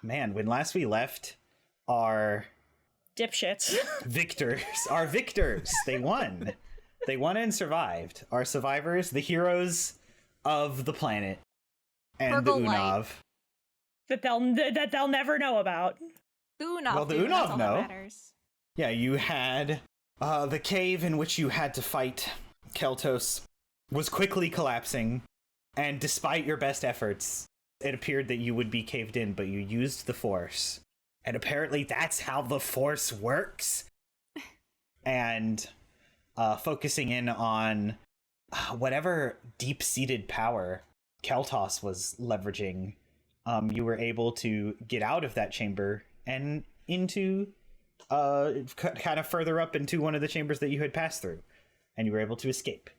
Man, when last we left, our dipshits. Our victors, they won. They won and survived. Our survivors, the heroes of the planet, and Purple the Unav. That they'll never know about. The Unav, Well, the Unav Unav know. know. Matters. Yeah, you had the cave in which you had to fight Keltoss was quickly collapsing, and despite your best efforts, it appeared that you would be caved in, but you used the Force. And apparently that's how the Force works. And focusing in on whatever deep-seated power Keltoss was leveraging, you were able to get out of that chamber and into kind of further up into one of the chambers that you had passed through, and you were able to escape.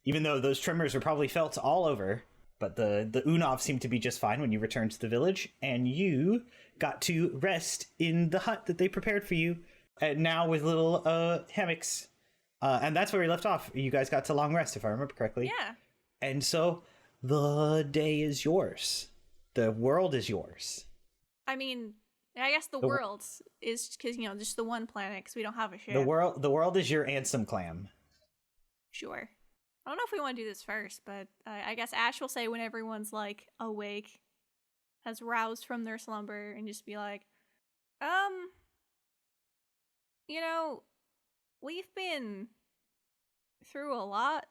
Even though those tremors were probably felt all over, but the Unav seemed to be just fine when you returned to the village, and you got to rest in the hut that they prepared for you, and now with little hammocks. And that's where we left off. You guys got to long rest, if I remember correctly. Yeah. And so the day is yours. The world is yours. I mean, I guess the world is because, just the one planet because we don't have a ship. The world is your Ansem clam. Sure. I don't know if we want to do this first, but I guess Ash will say when everyone's, awake, has roused from their slumber, and just be like, we've been through a lot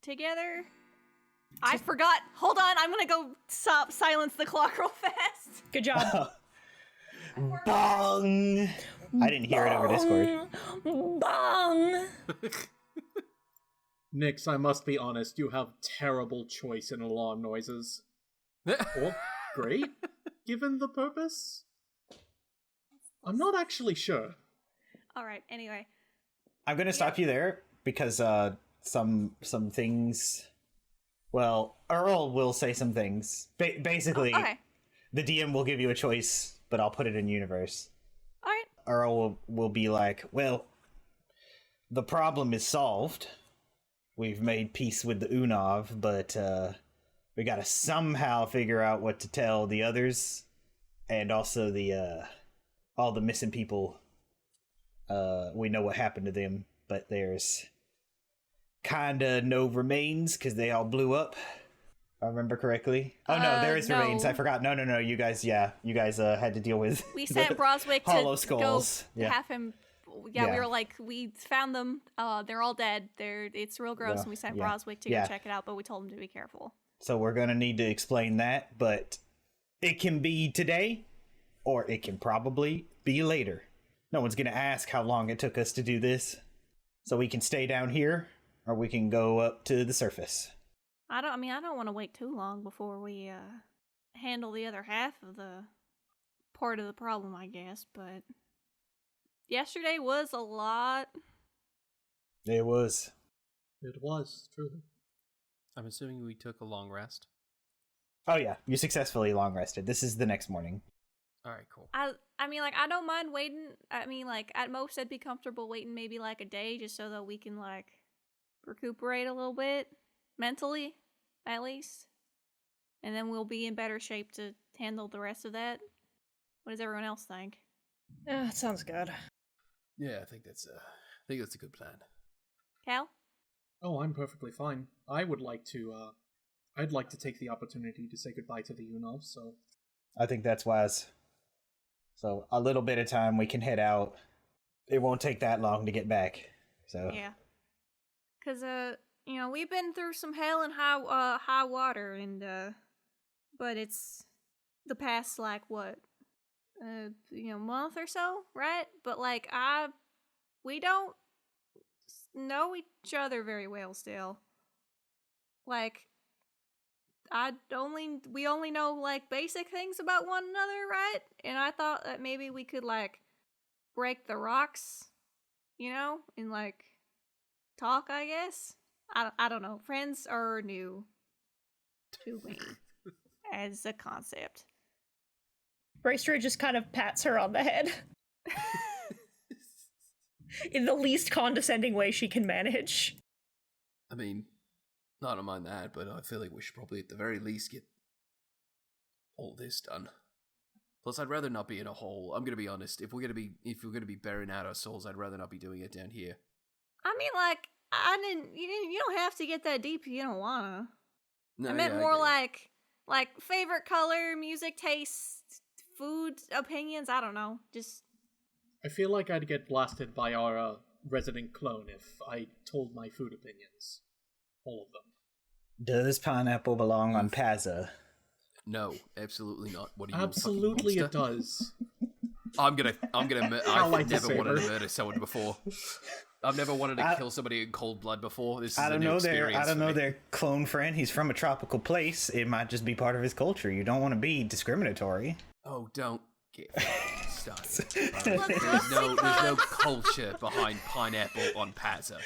together. I forgot. Hold on, I'm gonna go silence the clock real fast. Good job. Bong! I didn't hear it over Discord. Bong! Nyx, I must be honest, you have terrible choice in alarm noises. Or great, given the purpose? I'm not actually sure. Alright, anyway. I'm gonna stop you there, because some things... Well, Earl will say some things. Basically, okay. The DM will give you a choice, but I'll put it in universe. Alright. Earl will be like, well, the problem is solved. We've made peace with the Unav, but we gotta somehow figure out what to tell the others, and also the all the missing people. We know what happened to them, but there's kinda no remains because they all blew up. If I remember correctly. Oh no, there is remains. I forgot. No. You guys had to deal with. We sent Broswick hollow to skulls. go have him. Yeah, we were like, we found them. They're all dead. It's real gross, and we sent Broswick to go check it out, but we told him to be careful. So we're gonna need to explain that, but it can be today, or it can probably be later. No one's gonna ask how long it took us to do this, so we can stay down here, or we can go up to the surface. I don't want to wait too long before we handle the other half of the part of the problem, I guess, but yesterday was a lot. It was. It was, truly. I'm assuming we took a long rest. Oh yeah, you successfully long rested. This is the next morning. Alright, cool. I don't mind waiting. At most I'd be comfortable waiting maybe a day just so that we can recuperate a little bit mentally, at least. And then we'll be in better shape to handle the rest of that. What does everyone else think? Yeah, that sounds good. Yeah, I think that's a good plan. Cal? Oh, I'm perfectly fine. I'd like to take the opportunity to say goodbye to the Unav, so... I think that's wise. So a little bit of time we can head out. It won't take that long to get back. So yeah, because we've been through some hell and high water, and but it's the past month or so, right? But we don't know each other very well still. We only know basic things about one another, right? And I thought that maybe we could break the rocks, and talk, I guess. I don't know. Friends are new to me as a concept. Raestra just kind of pats her on the head. In the least condescending way she can manage. I mean, I don't mind that, but I feel like we should probably at the very least get all this done. Plus, I'd rather not be in a hole. I'm gonna be honest. If we're gonna be burying out our souls, I'd rather not be doing it down here. I mean, like, you don't have to get that deep if you don't wanna. No, I meant yeah, more get it. like favorite color, music tastes, food opinions. I don't know. Just I feel like I'd get blasted by our resident clone if I told my food opinions. All of them. Does pineapple belong on Pazza? No, absolutely not. What are you? Absolutely a it fucking monster? does. I've like never the wanted to saber. murder someone before. I've never wanted to kill somebody in cold blood before. This is I a don't new know experience for me. their clone friend. He's from a tropical place. It might just be part of his culture. You don't want to be discriminatory. Oh, don't get started. Look, There's no culture behind pineapple on Pazza.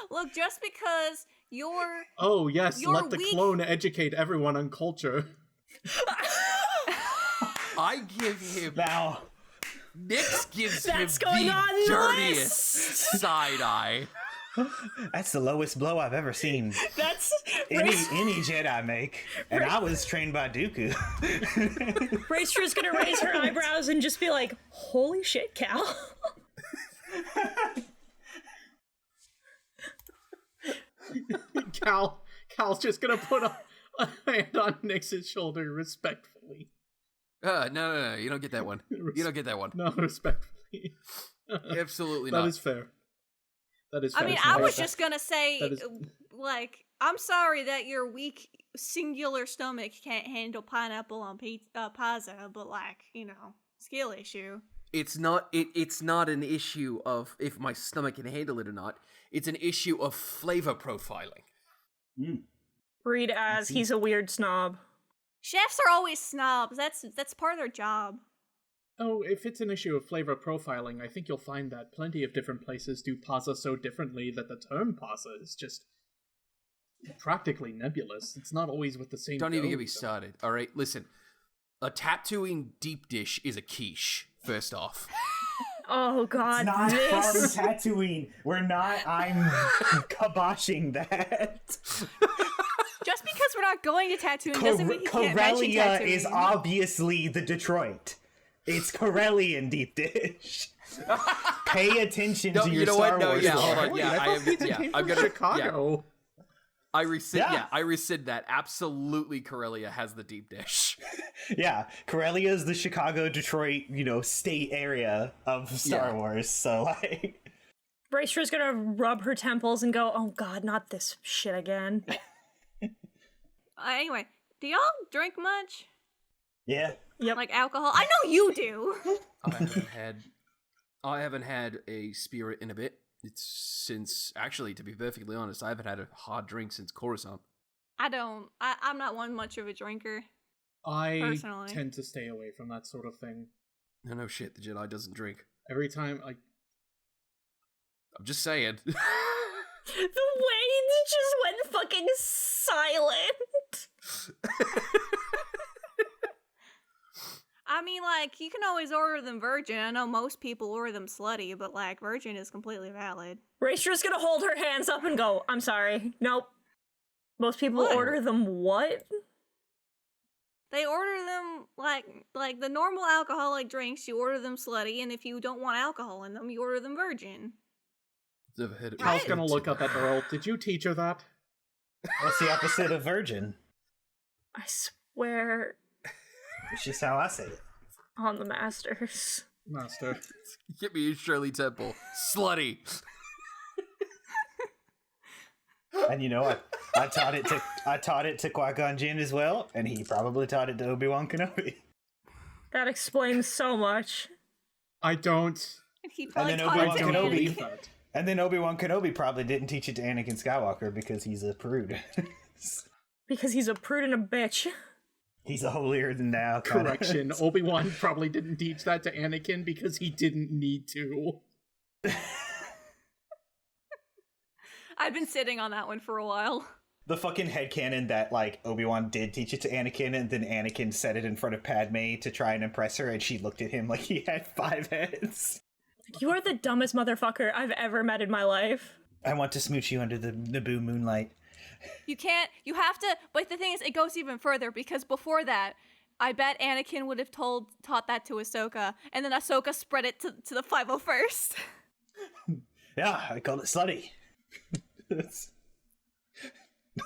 look, just because you're Oh, yes, You're let the weak. clone educate everyone on culture. I give him... Now, Nyx gives That's him going the on the dirtiest side-eye. that's the lowest blow I've ever seen That's any Jedi make, and I was trained by Dooku. Raestra's gonna raise her eyebrows and just be like, "Holy shit, Cal!" Cal's just gonna put a hand on Nyx's shoulder respectfully. No, you don't get that one. You don't get that one. No, respectfully. Absolutely That not. is fair. That is fair. I mean, It's I not was fair. just gonna say, That is- like, I'm sorry that your weak singular stomach can't handle pineapple on pizza, but like, skill issue. It's not an issue of if my stomach can handle it or not. It's an issue of flavor profiling. Read as he's a weird snob. Chefs are always snobs. That's part of their job. Oh, if it's an issue of flavor profiling, I think you'll find that plenty of different places do pasa so differently that the term pasa is just practically nebulous. It's not always with the same Don't even dough, get me so- started. All right, listen. A tattooing deep dish is a quiche. First off, Oh god, Not from this. Tatooine. I'm kiboshing that. Just because we're not going to Tatooine doesn't mean you can't mention Corellia Tatooine. is obviously the Detroit. It's Corellian deep dish. Pay attention No, to your you know Star what? No, Wars yeah, lore. hold on. Wait, Yeah, I I thought am. pizza Yeah, came I'm from gonna. Yeah, Chicago. I rescind. Yeah. Yeah, I rescind that. Absolutely, Corellia has the deep dish. Yeah, Corellia is the Chicago, Detroit, state area of Star Yeah. Wars. So like, Raestra's gonna rub her temples and go, "Oh god, not this shit again." Anyway, do y'all drink much? yeah. Yep. Like alcohol? I know you do. I haven't had a spirit in a bit. It's since, actually, to be perfectly honest, I haven't had a hard drink since Coruscant. I don't. I'm not one much of a drinker. I Personally. tend to stay away from that sort of thing. No shit, the Jedi doesn't drink. Every time I I'm just saying. The way he just went fucking silent. I mean, like, you can always order them virgin. I know most people order them slutty, but like, virgin is completely valid. Raestra's gonna hold her hands up and go, "I'm sorry. Nope." Most people What? order them what? They order them like the normal alcoholic drinks. You order them slutty, and if you don't want alcohol in them, you order them virgin. Never heard it. Cal's gonna look up at Earl. Did you teach her that? What's the opposite of virgin? I swear It's just how I say it. on the Masters. Master. Get me Shirley Temple. Slutty. And I taught it to Qui-Gon Jinn as well, and he probably taught it to Obi-Wan Kenobi. That explains so much. I don't And he probably then taught Obi-Wan it to Kenobi. Anakin. believe that. And then Obi-Wan Kenobi probably didn't teach it to Anakin Skywalker because he's a prude. Because he's a prude and a bitch. He's a holier than thou kind of- Correction. Obi-Wan probably didn't teach that to Anakin because he didn't need to. I've been sitting on that one for a while. The fucking headcanon that, like, Obi-Wan did teach it to Anakin, and then Anakin said it in front of Padme to try and impress her, and she looked at him like he had 5 heads. You are the dumbest motherfucker I've ever met in my life. I want to smooch you under the Naboo moonlight. You have to, but the thing is, it goes even further because before that, I bet Anakin would have taught that to Ahsoka, and then Ahsoka spread it to the 501st. Yeah, I call it slutty.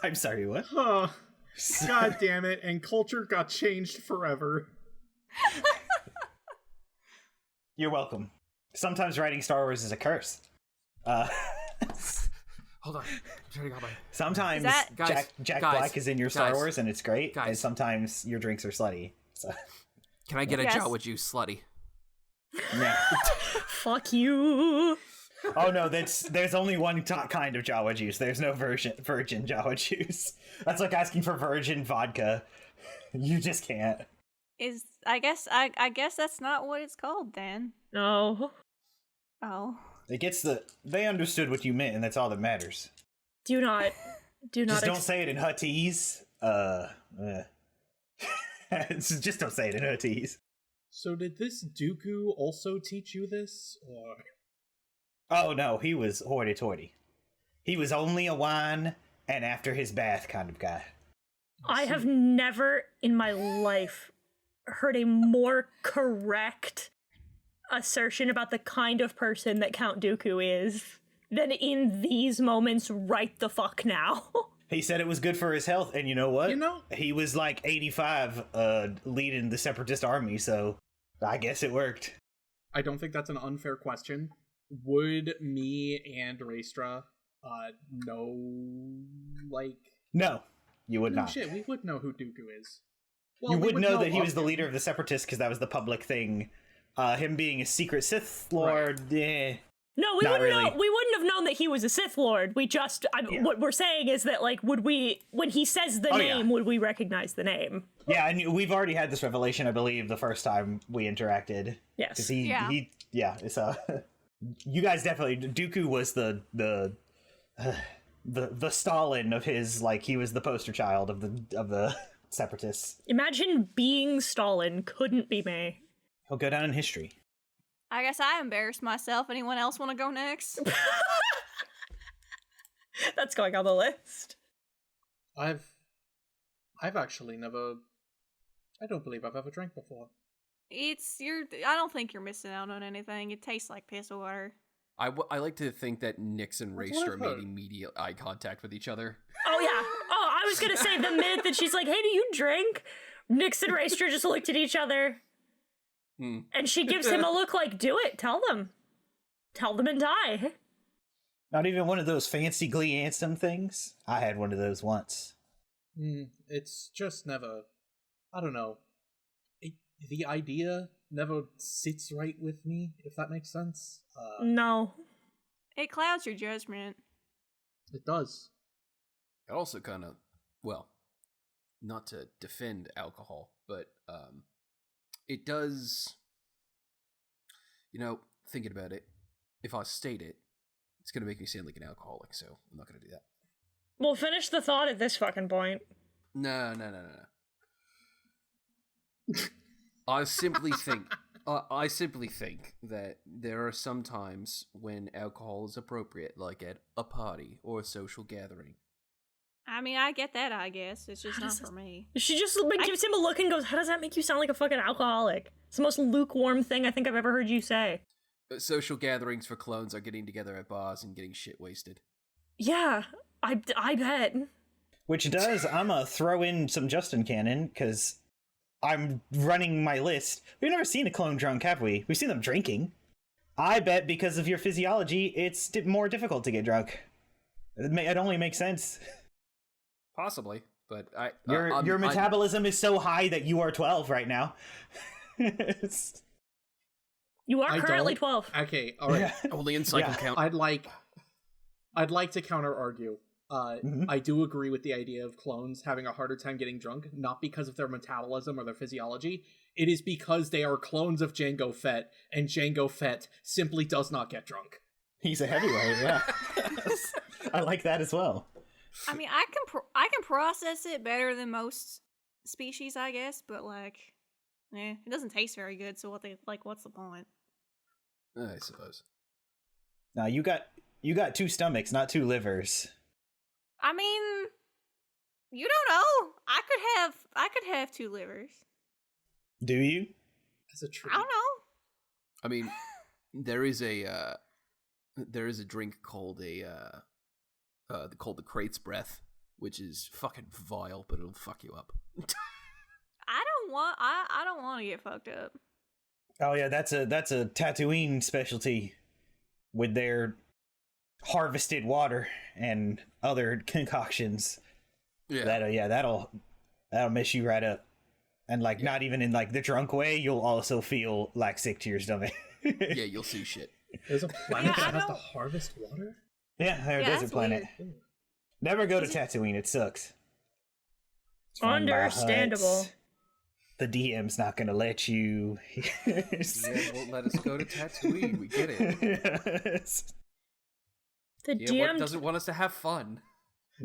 I'm sorry, what? Huh. God damn it, and culture got changed forever. You're welcome. Sometimes writing Star Wars is a curse. Hold on. I'm trying to go by. Sometimes Guys, Jack guys, Black is in your Star guys, Wars and it's great, and guys. sometimes your drinks are slutty. So, Can I get a Yes. Jawa juice, slutty? yeah. Fuck you. Oh no, there's only one kind of Jawa juice. There's no virgin Jawa juice. That's like asking for virgin vodka. You just can't. I guess that's not what it's called then. No. Oh. They understood what you meant, and that's all that matters. Do not. Just don't say it in Huttese. Just don't say it in Huttese. So did this Dooku also teach you this, or? Oh no, he was hoity-toity. He was only a wine and after his bath kind of guy. I have never in my life heard a more correct assertion about the kind of person that Count Dooku is than in these moments right the fuck now. He said it was good for his health, and you know what? You know? He was like 85 leading the Separatist army, so I guess it worked. I don't think that's an unfair question. Would me and Raestra know, like... No, you would No not. shit, we would know who Dooku is. You Well, we would know that he of was the him. leader of the Separatists because that was the public thing. Him being a secret Sith Lord, eh. No, we Not wouldn't really. know. We wouldn't have known that he was a Sith Lord. We just, what we're saying is that, like, would we, when he says the yeah. name, would we recognize the name? Yeah, and we've already had this revelation, I believe, the first time we interacted. Yes. 'Cause Yeah. it's you guys definitely, Dooku was the Stalin of his, like, he was the poster child of the Separatists. Imagine being Stalin couldn't be me. He'll go down in history. I guess I embarrassed myself. Anyone else want to go next? That's going on the list. I've actually never... I don't believe I've ever drank before. I don't think you're missing out on anything. It tastes like piss water. I like to think that Nyx and That's what Raestra I've made heard. immediate eye contact with each other. Oh, yeah. Oh, I was gonna say the minute that she's like, hey, do you drink? Nyx and Raestra just looked at each other. And she gives him a look like, do it, tell them. Tell them and die. Not even one of those fancy Glee Anthem things? I had one of those once. It's just never... I don't know. The idea never sits right with me, if that makes sense. No. It clouds your judgment. It does. It also kind of, well, not to defend alcohol, but it does, thinking about it, if I state it, it's going to make me sound like an alcoholic, so I'm not going to do that. We'll finish the thought at this fucking point. No. I simply think that there are some times when alcohol is appropriate, like at a party or a social gathering. I mean, I get that, I guess. It's just not for me. She just gives him a look and goes, how does that make you sound like a fucking alcoholic? It's the most lukewarm thing I think I've ever heard you say. Social gatherings for clones are getting together at bars and getting shit wasted. Yeah, I bet. Which does, I'm gonna throw in some Justin canon, because I'm running my list. We've never seen a clone drunk, have we? We've seen them drinking. I bet because of your physiology, it's more difficult to get drunk. It only makes sense. Possibly, but Your metabolism is so high that you are 12 right now. You are I currently don't- 12. Okay, alright. only in cycle Yeah. count. I'd like to counter-argue. I do agree with the idea of clones having a harder time getting drunk, not because of their metabolism or their physiology. It is because they are clones of Jango Fett, and Jango Fett simply does not get drunk. He's a heavyweight, yeah. I like that as well. I mean, I can process it better than most species, I guess, but it doesn't taste very good. So what's the point? I suppose. Now you got 2 stomachs, not 2 livers. I mean, you don't know. I could have 2 livers. Do you? As a treat. I don't know. I mean, there is a drink called called the Crate's Breath, which is fucking vile, but it'll fuck you up. I don't want to get fucked up. Oh yeah, that's a Tatooine specialty with their harvested water and other concoctions. Yeah. That'll mess you right up. And like not even in like the drunk way, you'll also feel like sick to your stomach. Yeah, you'll see shit. There's a planet that has to harvest water? Yeah, they're a desert planet. Weird. Never go to Tatooine, it sucks. Find my Understandable. hut. The DM's not gonna let you. DM won't let us go to Tatooine. We get it. Yes. The DM DM doesn't want us to have fun.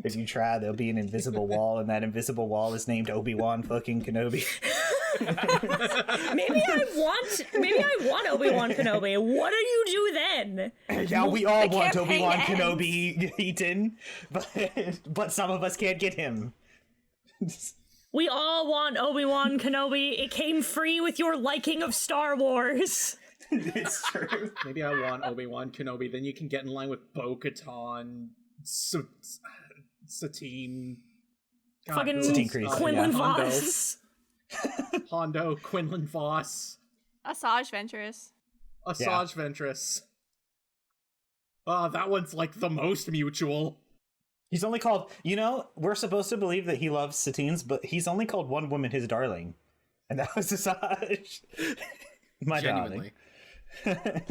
If you try, there'll be an invisible wall, and that invisible wall is named Obi-Wan fucking Kenobi. Maybe I want Obi-Wan Kenobi. What do you do then? Yeah, we all The want campaign Obi-Wan ends. Kenobi eaten, but some of us can't get him. We all want Obi-Wan Kenobi. It came free with your liking of Star Wars. It's true. Maybe I want Obi-Wan Kenobi, then you can get in line with Bo-Katan, Satine... God, Fucking who Satine else? Kryze, Quinlan yeah. Voss. Hondo, Quinlan Voss, Asajj Ventress. Asajj Ventress. That one's like the most mutual. He's only called, we're supposed to believe that he loves Satines, but he's only called one woman his darling. And that was Asajj. My Genuinely. darling.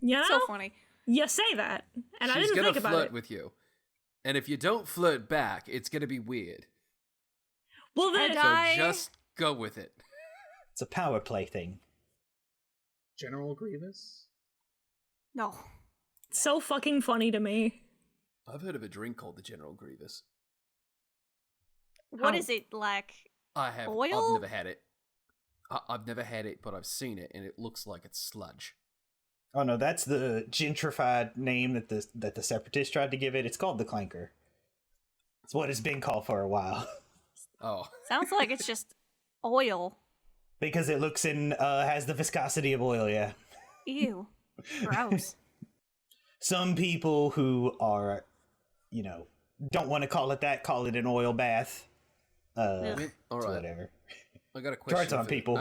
You know? So funny. You say that, and I She's didn't gonna think about flirt it. with you. And if you don't flirt back, it's gonna be weird. Well, then, And So just go with it. It's a power play thing. General Grievous? No. so fucking funny to me. I've heard of a drink called the General Grievous. What How- is it like? I have. Oil? I've never had it. I've never had it, but I've seen it, and it looks like it's sludge. Oh no, that's the gentrified name that the Separatists tried to give it. It's called the Clanker. It's what it's been called for a while. Oh, Sounds like it's just oil. Because it looks has the viscosity of oil, yeah. Ew. Gross. Some people who are, don't want to call it that, call it an oil bath. Ugh. all It's right. whatever. I got a Try question. it on people.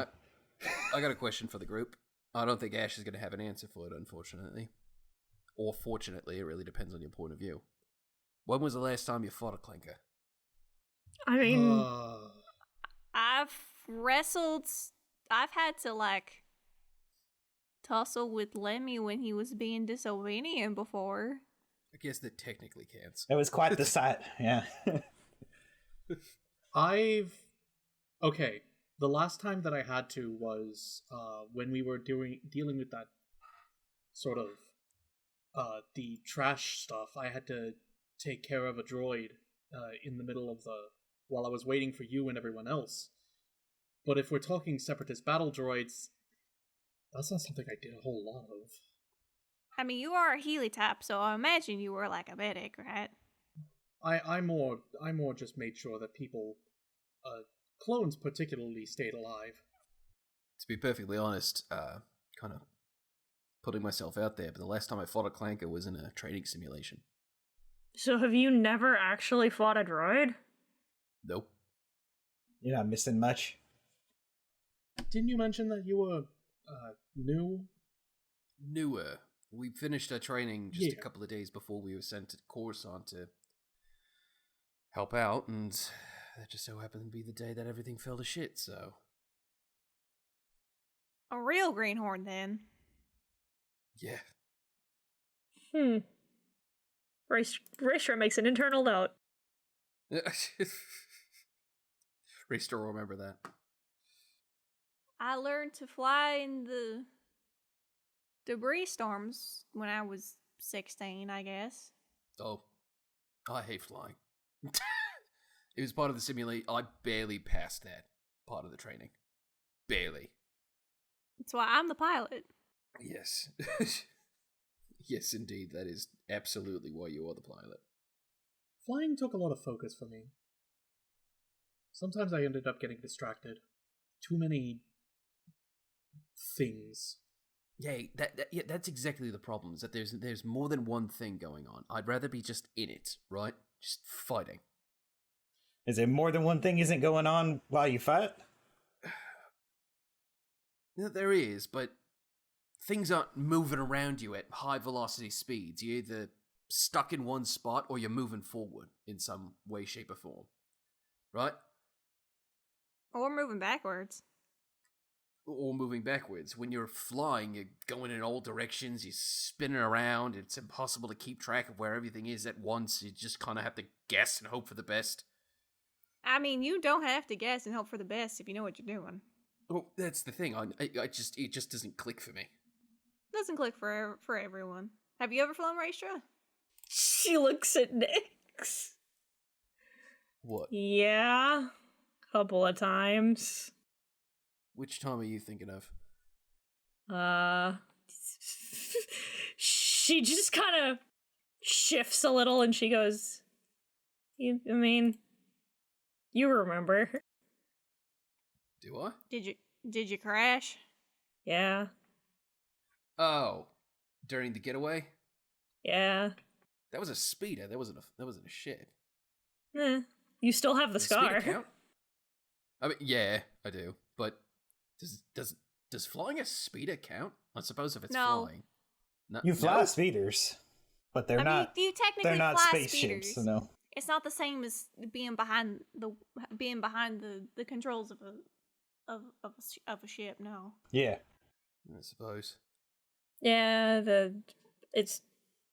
I got a question for the group. I don't think Ash is going to have an answer for it, unfortunately. Or fortunately, it really depends on your point of view. When was the last time you fought a clanker? I mean, I've had to tussle with Lemmy when he was being disobedient before. I guess that technically counts. It was quite the sight, yeah. Okay, the last time that I had to was when we were dealing with that sort of the trash stuff. I had to take care of a droid in the middle of while I was waiting for you and everyone else. But if we're talking Separatist battle droids, that's not something I did a whole lot of. I mean, you are a Healy type, so I imagine you were like a medic, right? I more just made sure that people, clones particularly, stayed alive. To be perfectly honest, kind of putting myself out there, but the last time I fought a clanker was in a training simulation. so have you never actually fought a droid? Nope. You're not missing much. Didn't you mention that you were new? Newer. We finished our training just a Yeah. couple of days before we were sent to Coruscant to help out, and that just so happened to be the day that everything fell to shit, so... A real greenhorn, then. Yeah. Raestra makes an internal note. Raestra will remember that. I learned to fly in the debris storms when I was 16, I guess. Oh, I hate flying. It was part of the simulation. I barely passed that part of the training. Barely. That's why I'm the pilot. Yes. Yes, indeed. That is absolutely why you are the pilot. Flying took a lot of focus for me. Sometimes I ended up getting distracted. Too many things. Yeah, that's exactly the problem. Is that there's more than one thing going on. I'd rather be just in it, right? Just fighting. Is it more than one thing isn't going on while you fight? Yeah, there is, but things aren't moving around you at high velocity speeds. You're either stuck in one spot or you're moving forward in some way, shape, or form. Right? Or moving backwards. Or moving backwards. When you're flying, you're going in all directions, you're spinning around, it's impossible to keep track of where everything is at once. You just kind of have to guess and hope for the best. I mean, you don't have to guess and hope for the best if you know what you're doing. Well, that's the thing. It just doesn't click for me. Doesn't click for everyone. Have you ever flown Raestra? She looks at Nyx. What? Yeah, couple of times. Which time are you thinking of? She just kind of shifts a little and she goes, I mean, you remember. Do I? Did you crash? Yeah. Oh, during the getaway? Yeah. That was a speeder. That wasn't a ship. You still have the Does speeder scar. count? I mean, yeah, I do. But does flying a speeder count? I suppose if it's No. flying. No, You fly no? speeders, but they're I not. mean, you technically They're not fly spaceships, speeders. so no. It's not the same as being behind the controls of a ship. No. Yeah. I suppose. Yeah, it's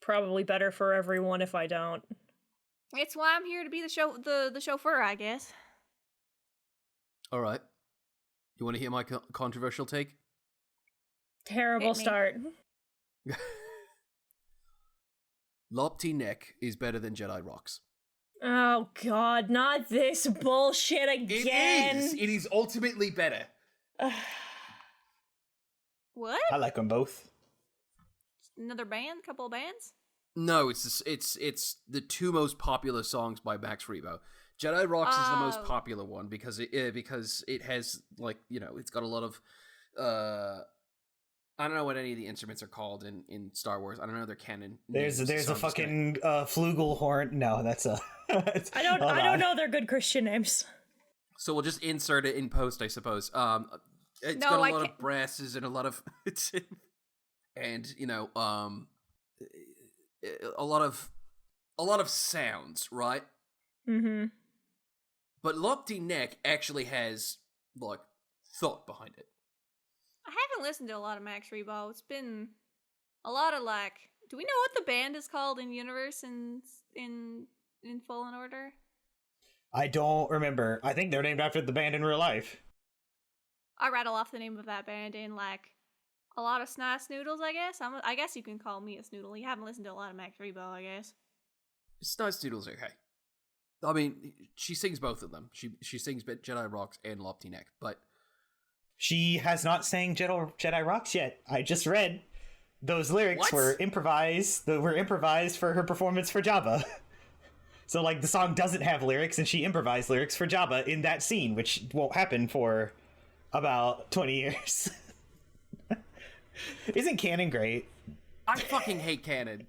probably better for everyone if I don't. It's why I'm here to be the chauffeur, I guess. All right. You want to hear my controversial take? Terrible Hit me. start. Lopty Neck is better than Jedi Rocks. Oh god, not this bullshit again. It is ultimately better. What? I like them both. Another band? Couple of bands? No, it's the two most popular songs by Max Rebo. Jedi Rocks is the most Oh. popular one because it has, like, you know, it's got a lot of I don't know what any of the instruments are called in Star Wars. I don't know their canon. There's names, a so I'm just fucking flugelhorn. No, that's a. I don't know their good Christian names. So we'll just insert it in post, I suppose. It's No, got a I lot can't- of brasses and a lot of and you know a lot of sounds, right? Mm-hmm. But Lopty Neck actually has like thought behind it. I haven't listened to a lot of Max Rebo. It's been a lot of like. Do we know what the band is called in universe in Fallen Order? I don't remember. I think they're named after the band in real life. I rattle off the name of that band in like a lot of snot snoodles. I guess I guess you can call me a snoodle. You haven't listened to a lot of Max Rebo, I guess. Snice Doodle's okay. I mean, she sings both of them. She sings Jedi Rocks and Lopty Neck, but She has not sang Jedi Rocks yet. I just read those lyrics What? were improvised. Were improvised for her performance for Jabba. So like the song doesn't have lyrics, and she improvised lyrics for Jabba in that scene, which won't happen for about 20 years. Isn't canon great? I fucking hate canon.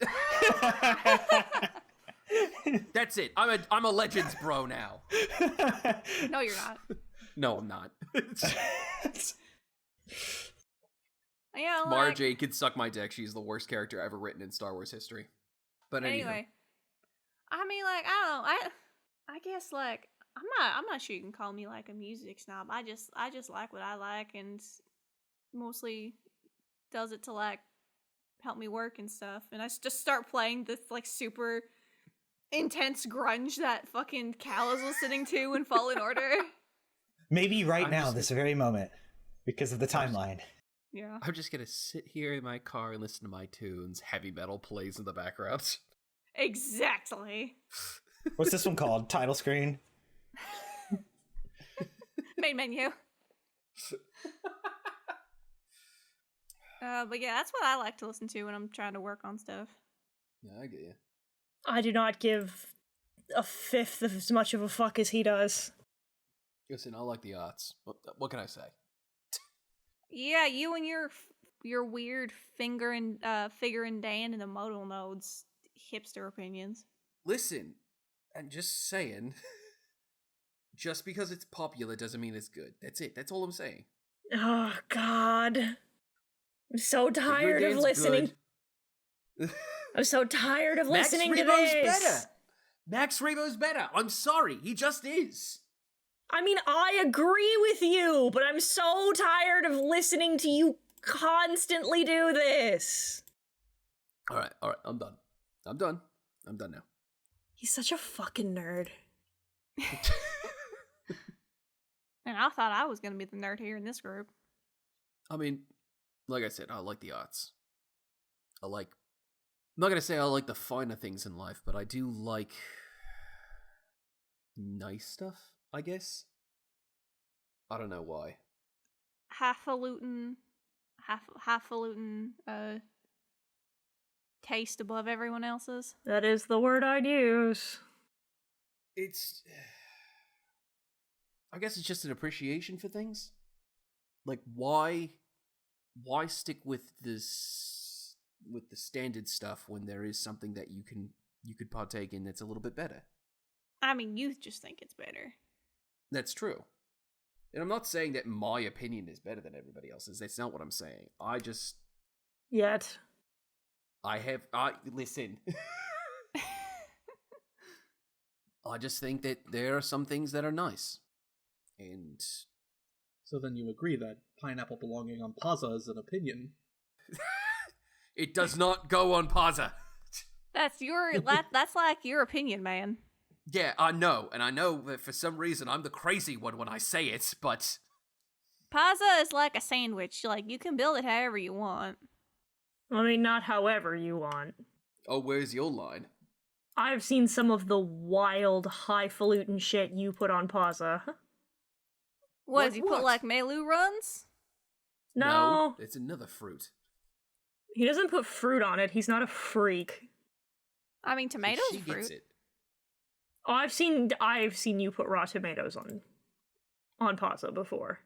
That's it. I'm a Legends bro now. No, you're not. No, I'm not. Yeah, like, Mara Jade can suck my dick. She's the worst character ever written in Star Wars history. But anyway, I mean, like, I don't know. I guess like I'm not sure you can call me like a music snob. I just like what I like, and mostly does it to like help me work and stuff. And I just start playing this like super intense grunge that fucking Cal is listening to in Fallen Order. Maybe right I'm now, just- this very moment, because of the timeline. Yeah. I'm just gonna sit here in my car and listen to my tunes. Heavy metal plays in the background. Exactly. What's this one called? Title screen? Main menu. But yeah, that's what I like to listen to when I'm trying to work on stuff. Yeah, I get you. I do not give a fifth of as much of a fuck as he does. Listen, I like the arts. What can I say? Yeah, you and your weird figure and Dan in the modal nodes hipster opinions. Listen, I'm just saying, just because it's popular doesn't mean it's good. That's it. That's all I'm saying. Oh, God. I'm so tired of listening. I'm so tired of listening to this. Better. Max Rebo's better. I'm sorry. He just is. I mean, I agree with you, but I'm so tired of listening to you constantly do this. All right. I'm done now. He's such a fucking nerd. And I thought I was going to be the nerd here in this group. I mean, like I said, I like the arts. I'm not going to say I like the finer things in life, but I do like nice stuff, I guess. I don't know why. Highfalutin taste above everyone else's. That is the word I'd use. I guess it's just an appreciation for things. Like, why stick with this, with the standard stuff when there is something that you could partake in that's a little bit better? I mean, you just think it's better. That's true. And I'm not saying that my opinion is better than everybody else's. That's not what I'm saying. Yet. Listen. I just think that there are some things that are nice. And So then you agree that pineapple belonging on Paza is an opinion. it does not go on Paza. That's like your opinion, man. Yeah, I know, and I know that for some reason I'm the crazy one when I say it, but Paza is like a sandwich. Like, you can build it however you want. I mean, not however you want. oh, where's your line? I've seen some of the wild, highfalutin shit you put on Paza. What, does he put, like, Melu runs? No. It's another fruit. He doesn't put fruit on it. He's not a freak. I mean, tomatoes She fruit. gets it. Oh, I've seen you put raw tomatoes on Paza before.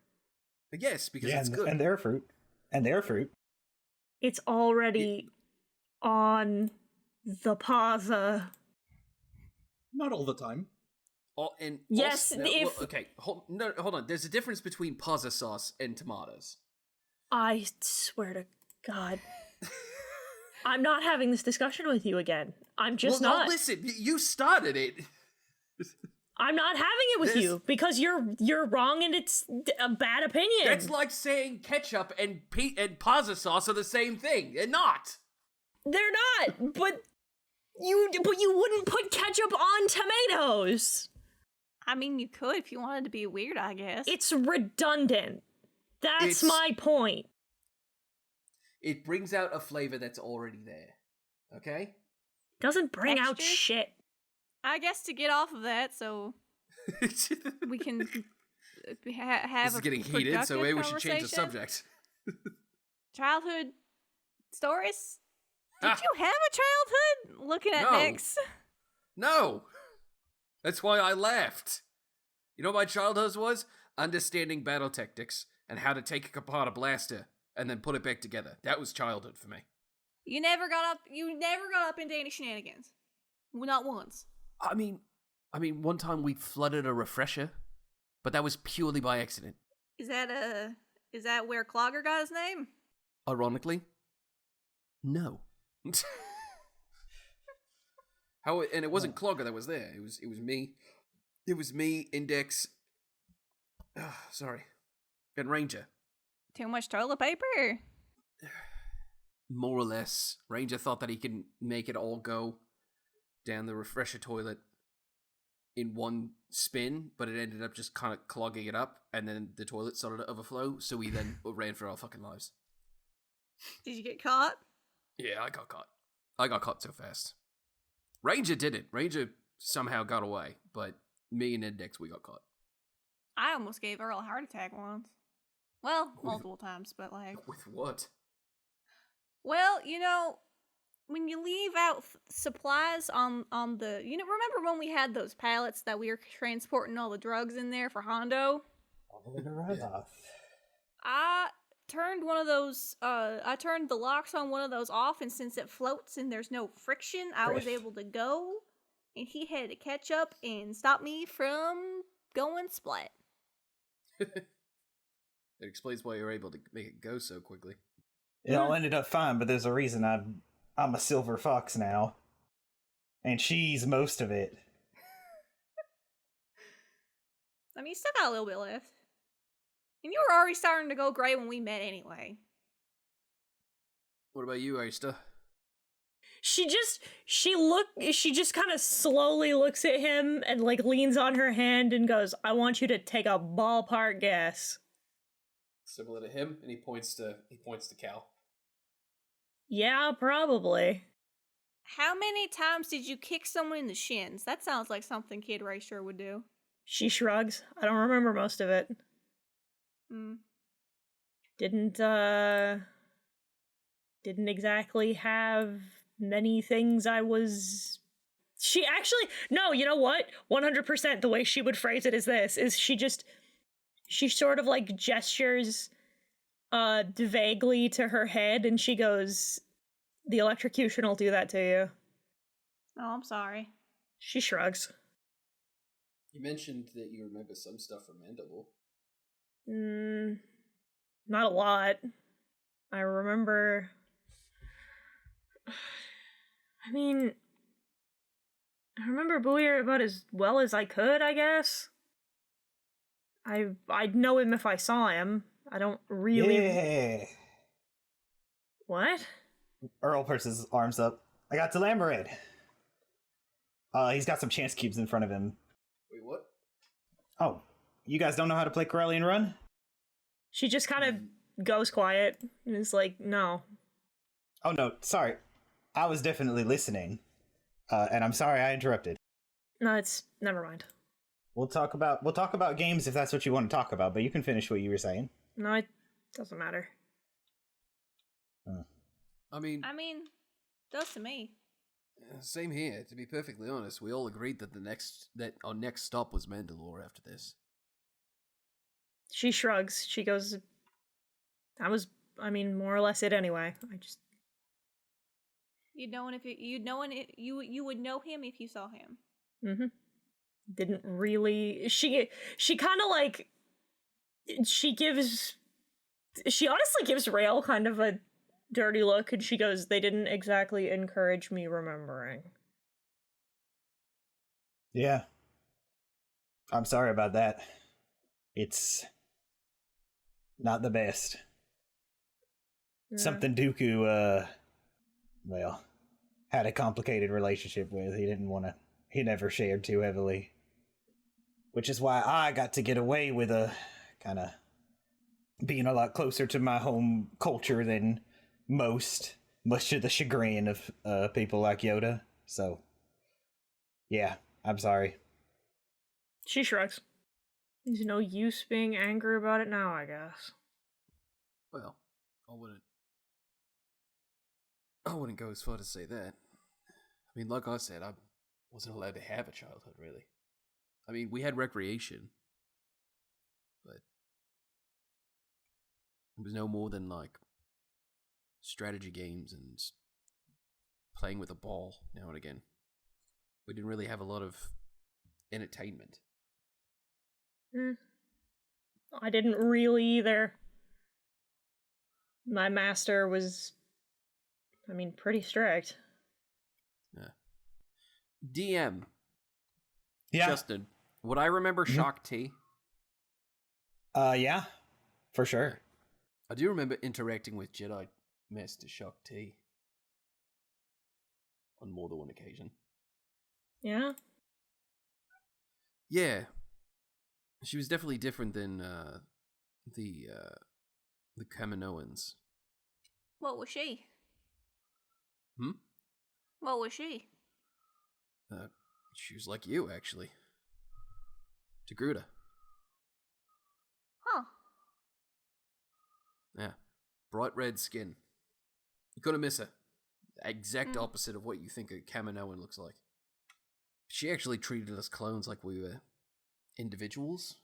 Yes, because it's good. And they're fruit. It's already on the Paza. Not all the time. Yes, hold on. There's a difference between Paza sauce and tomatoes. I swear to God. I'm not having this discussion with you again. I'm just not. No, listen, you started it. I'm not having it with you because you're wrong and it's a bad opinion. That's like saying ketchup and Paza sauce are the same thing. They're not. They're not. But you wouldn't put ketchup on tomatoes. I mean, you could if you wanted to be weird, I guess. It's redundant. That's my point. It brings out a flavor that's already there. Okay? Doesn't bring out Texture? shit. I guess to get off of that, so we can have This is getting heated, so maybe we should change the conversation. subject. Childhood stories? Did you have a childhood? Looking at No. Nix. No! That's why I laughed. You know what my childhood was? Understanding battle tactics and how to take apart a blaster and then put it back together. That was childhood for me. You never got up into any shenanigans. Not once. I mean, one time we flooded a refresher, but that was purely by accident. Is that where Clogger got his name? Ironically, no. And it wasn't Clogger that was there. It was me. It was me, Index. Sorry, and Ranger. Too much toilet paper? More or less, Ranger thought that he could make it all go down the refresher toilet in one spin, but it ended up just kind of clogging it up, and then the toilet started to overflow, so we then ran for our fucking lives. Did you get caught? Yeah, I got caught. I got caught so fast. Ranger didn't. Ranger somehow got away, but me and Index, we got caught. I almost gave Earl a heart attack once. Well, multiple times, but like... With what? Well, you know, when you leave out supplies on the... You know, remember when we had those pallets that we were transporting all the drugs in there for Hondo? turned one of those, I turned the locks on one of those off, and since it floats and there's no friction, I was able to go, and he had to catch up and stop me from going splat. It explains why you're able to make it go so quickly. It all ended up fine, but there's a reason I'm a silver fox now. And she's most of it. I mean, you still got a little bit left. And you were already starting to go gray when we met anyway. What about you, Raestra? She just kind of slowly looks at him and like leans on her hand and goes, "I want you to take a ballpark guess." Similar to him, and he points to Cal. Yeah, probably. How many times did you kick someone in the shins? That sounds like something Kid Raestra would do. She shrugs. I don't remember most of it. Didn't exactly have many things she actually, no, you know what? 100% the way she would phrase it is this, is she sort of like gestures vaguely to her head and she goes, "The electrocution will do that to you." Oh, I'm sorry. She shrugs. You mentioned that you remember some stuff from Mandalore. Not a lot. I remember... I mean... I remember Booyer about as well as I could, I guess. I'd know him if I saw him. I don't really... Yeah! What? Earl purses his arms up. I got Telambarid. He's got some chance cubes in front of him. Wait, what? Oh, you guys don't know how to play Corellian Run? She just kind of goes quiet and is like, "No." Oh no, sorry. I was definitely listening. And I'm sorry I interrupted. No, never mind. We'll talk about games if that's what you want to talk about, but you can finish what you were saying. No, it doesn't matter. I mean, does to me. Same here. To be perfectly honest, we all agreed that our next stop was Mandalore after this. She shrugs. She goes, "That was, more or less it anyway. You would know him if you saw him." Mm-hmm. Didn't really... She kind of like... She honestly gives Rael kind of a dirty look, and she goes, "They didn't exactly encourage me remembering." Yeah. I'm sorry about that. It's not the best. Yeah. Something Dooku, had a complicated relationship with. He never shared too heavily. Which is why I got to get away with kind of being a lot closer to my home culture than most, much to the chagrin of people like Yoda. So, yeah, I'm sorry. She shrugs. There's no use being angry about it now, I guess. Well, I wouldn't go as far to say that. I mean, like I said, I wasn't allowed to have a childhood, really. I mean, we had recreation, but it was no more than, like, strategy games and playing with a ball now and again. We didn't really have a lot of entertainment. I didn't really either. My master was, pretty strict. Yeah. DM. Yeah. Justin, would I remember Ashaa-kai? Yeah, for sure. I do remember interacting with Jedi Master Ashaa-kai on more than one occasion. Yeah? Yeah. She was definitely different than the Kaminoans. What was she? Hmm? What was she? She was like you, actually. Togruta. Huh. Yeah. Bright red skin. You couldn't miss her. The exact opposite of what you think a Kaminoan looks like. She actually treated us clones like we were individuals.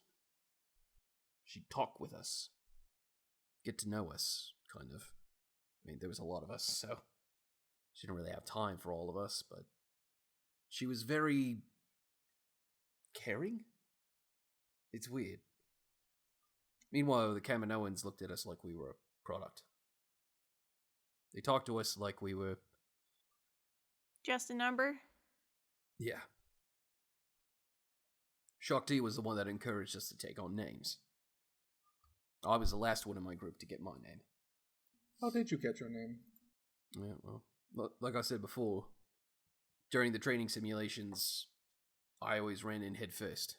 She'd talk with us. get to know us, kind of. I mean, there was a lot of us, so she didn't really have time for all of us, but she was very caring? It's weird. Meanwhile, the Kaminoans looked at us like we were a product. They talked to us like we were... Just a number? Yeah. Shakti was the one that encouraged us to take on names. I was the last one in my group to get my name. How did you get your name? Yeah, well, like I said before, during the training simulations, I always ran in head first.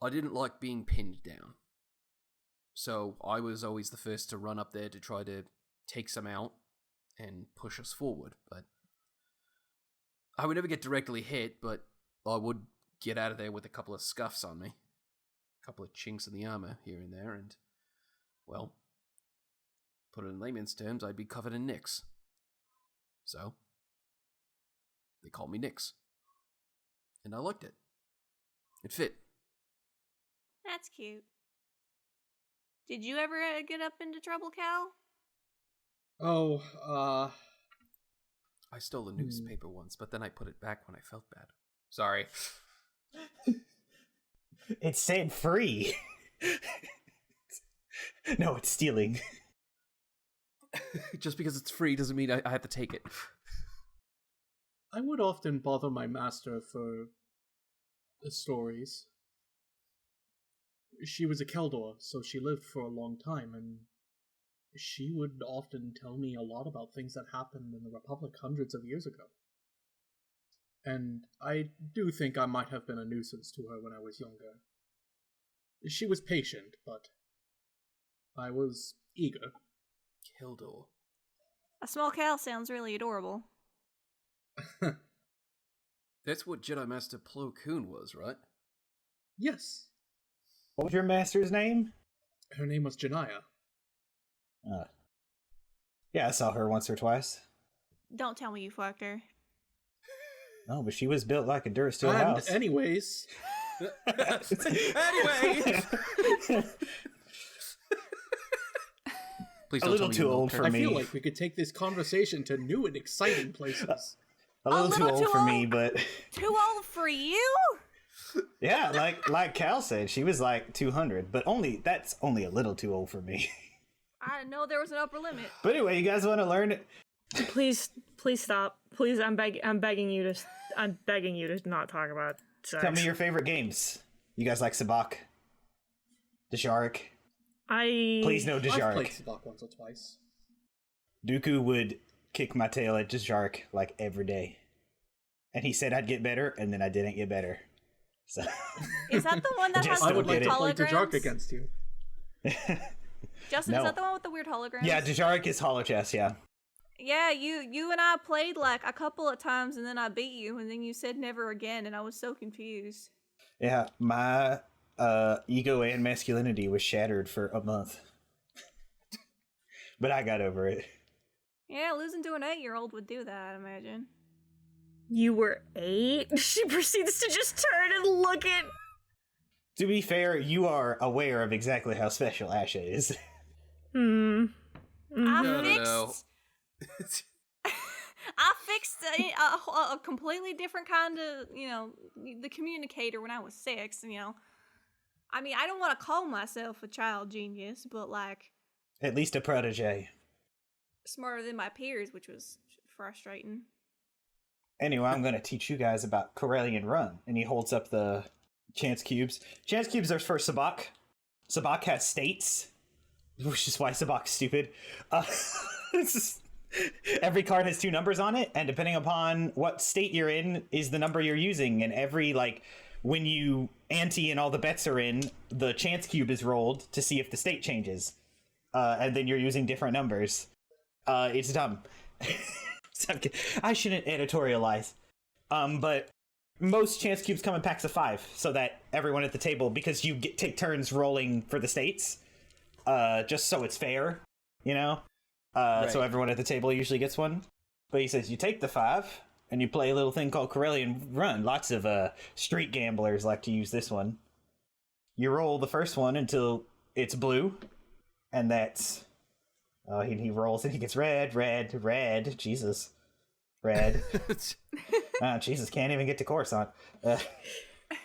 I didn't like being pinned down. So I was always the first to run up there to try to take some out and push us forward, but I would never get directly hit, but I would get out of there with a couple of scuffs on me. A couple of chinks in the armor here and there, and, well, put it in layman's terms, I'd be covered in nicks. So, they called me Nix. And I liked it. It fit. That's cute. Did you ever get up into trouble, Cal? Oh, I stole a newspaper once, but then I put it back when I felt bad. Sorry. It said free. No, it's stealing. Just because it's free doesn't mean I have to take it. I would often bother my master for the stories. She was a Keldor, so she lived for a long time, and she would often tell me a lot about things that happened in the Republic hundreds of years ago. And I do think I might have been a nuisance to her when I was younger. She was patient, but I was eager. Keldor. A small Cal sounds really adorable. That's what Jedi Master Plo Koon was, right? Yes. What was your master's name? Her name was Janaya. Yeah, I saw her once or twice. Don't tell me you fucked her. Oh, but she was built like a Durasteel house. Anyways... Anyway! Please A don't little tell me too you old milked for her. me. I feel like we could take this conversation to new and exciting places. A little too old for me, but Too old for you? yeah, like Cal said, she was like 200, but that's only a little too old for me. I didn't know there was an upper limit. But anyway, you guys want to learn it? Please stop. Please, I'm begging you to not talk about sex. Tell me your favorite games. You guys like Sabacc? Dejarik? Please no I've played Dejarik. Sabacc once or twice. Dooku would kick my tail at Dejarik like every day. And he said I'd get better, and then I didn't get better. So Is that the one that has Just the I would weird like to play Dejarik holograms? against you. Justin, No. is that the one with the weird holograms? yeah, Dejarik is holochess, yeah. Yeah, you and I played like a couple of times and then I beat you and then you said never again and I was so confused. Yeah, my ego and masculinity was shattered for a month. But I got over it. Yeah, losing to an 8-year-old would do that, I imagine. You were 8? She proceeds to just turn and look at... To be fair, you are aware of exactly how special Asha is. I No. fixed a completely different kind of, the communicator when I was 6, I mean, I don't want to call myself a child genius, but, like... At least a protege. Smarter than my peers, which was frustrating. Anyway, I'm going to teach you guys about Corellian Run. And he holds up the chance cubes. Chance cubes are for Sabacc. Sabacc has states, which is why Sabacc's stupid. Every card has 2 numbers on it, and depending upon what state you're in is the number you're using. And every, when you ante and all the bets are in, the chance cube is rolled to see if the state changes. And then you're using different numbers. It's dumb. I shouldn't editorialize. But most chance cubes come in packs of 5, so that everyone at the table, because you take turns rolling for the states, just so it's fair, Right. So everyone at the table usually gets one. But he says you take the 5 and you play a little thing called Corellian Run. Lots of street gamblers like to use this one. You roll the first one until it's blue, And that's... Oh, he rolls and he gets red. Jesus. Red. Jesus, can't even get to Coruscant. But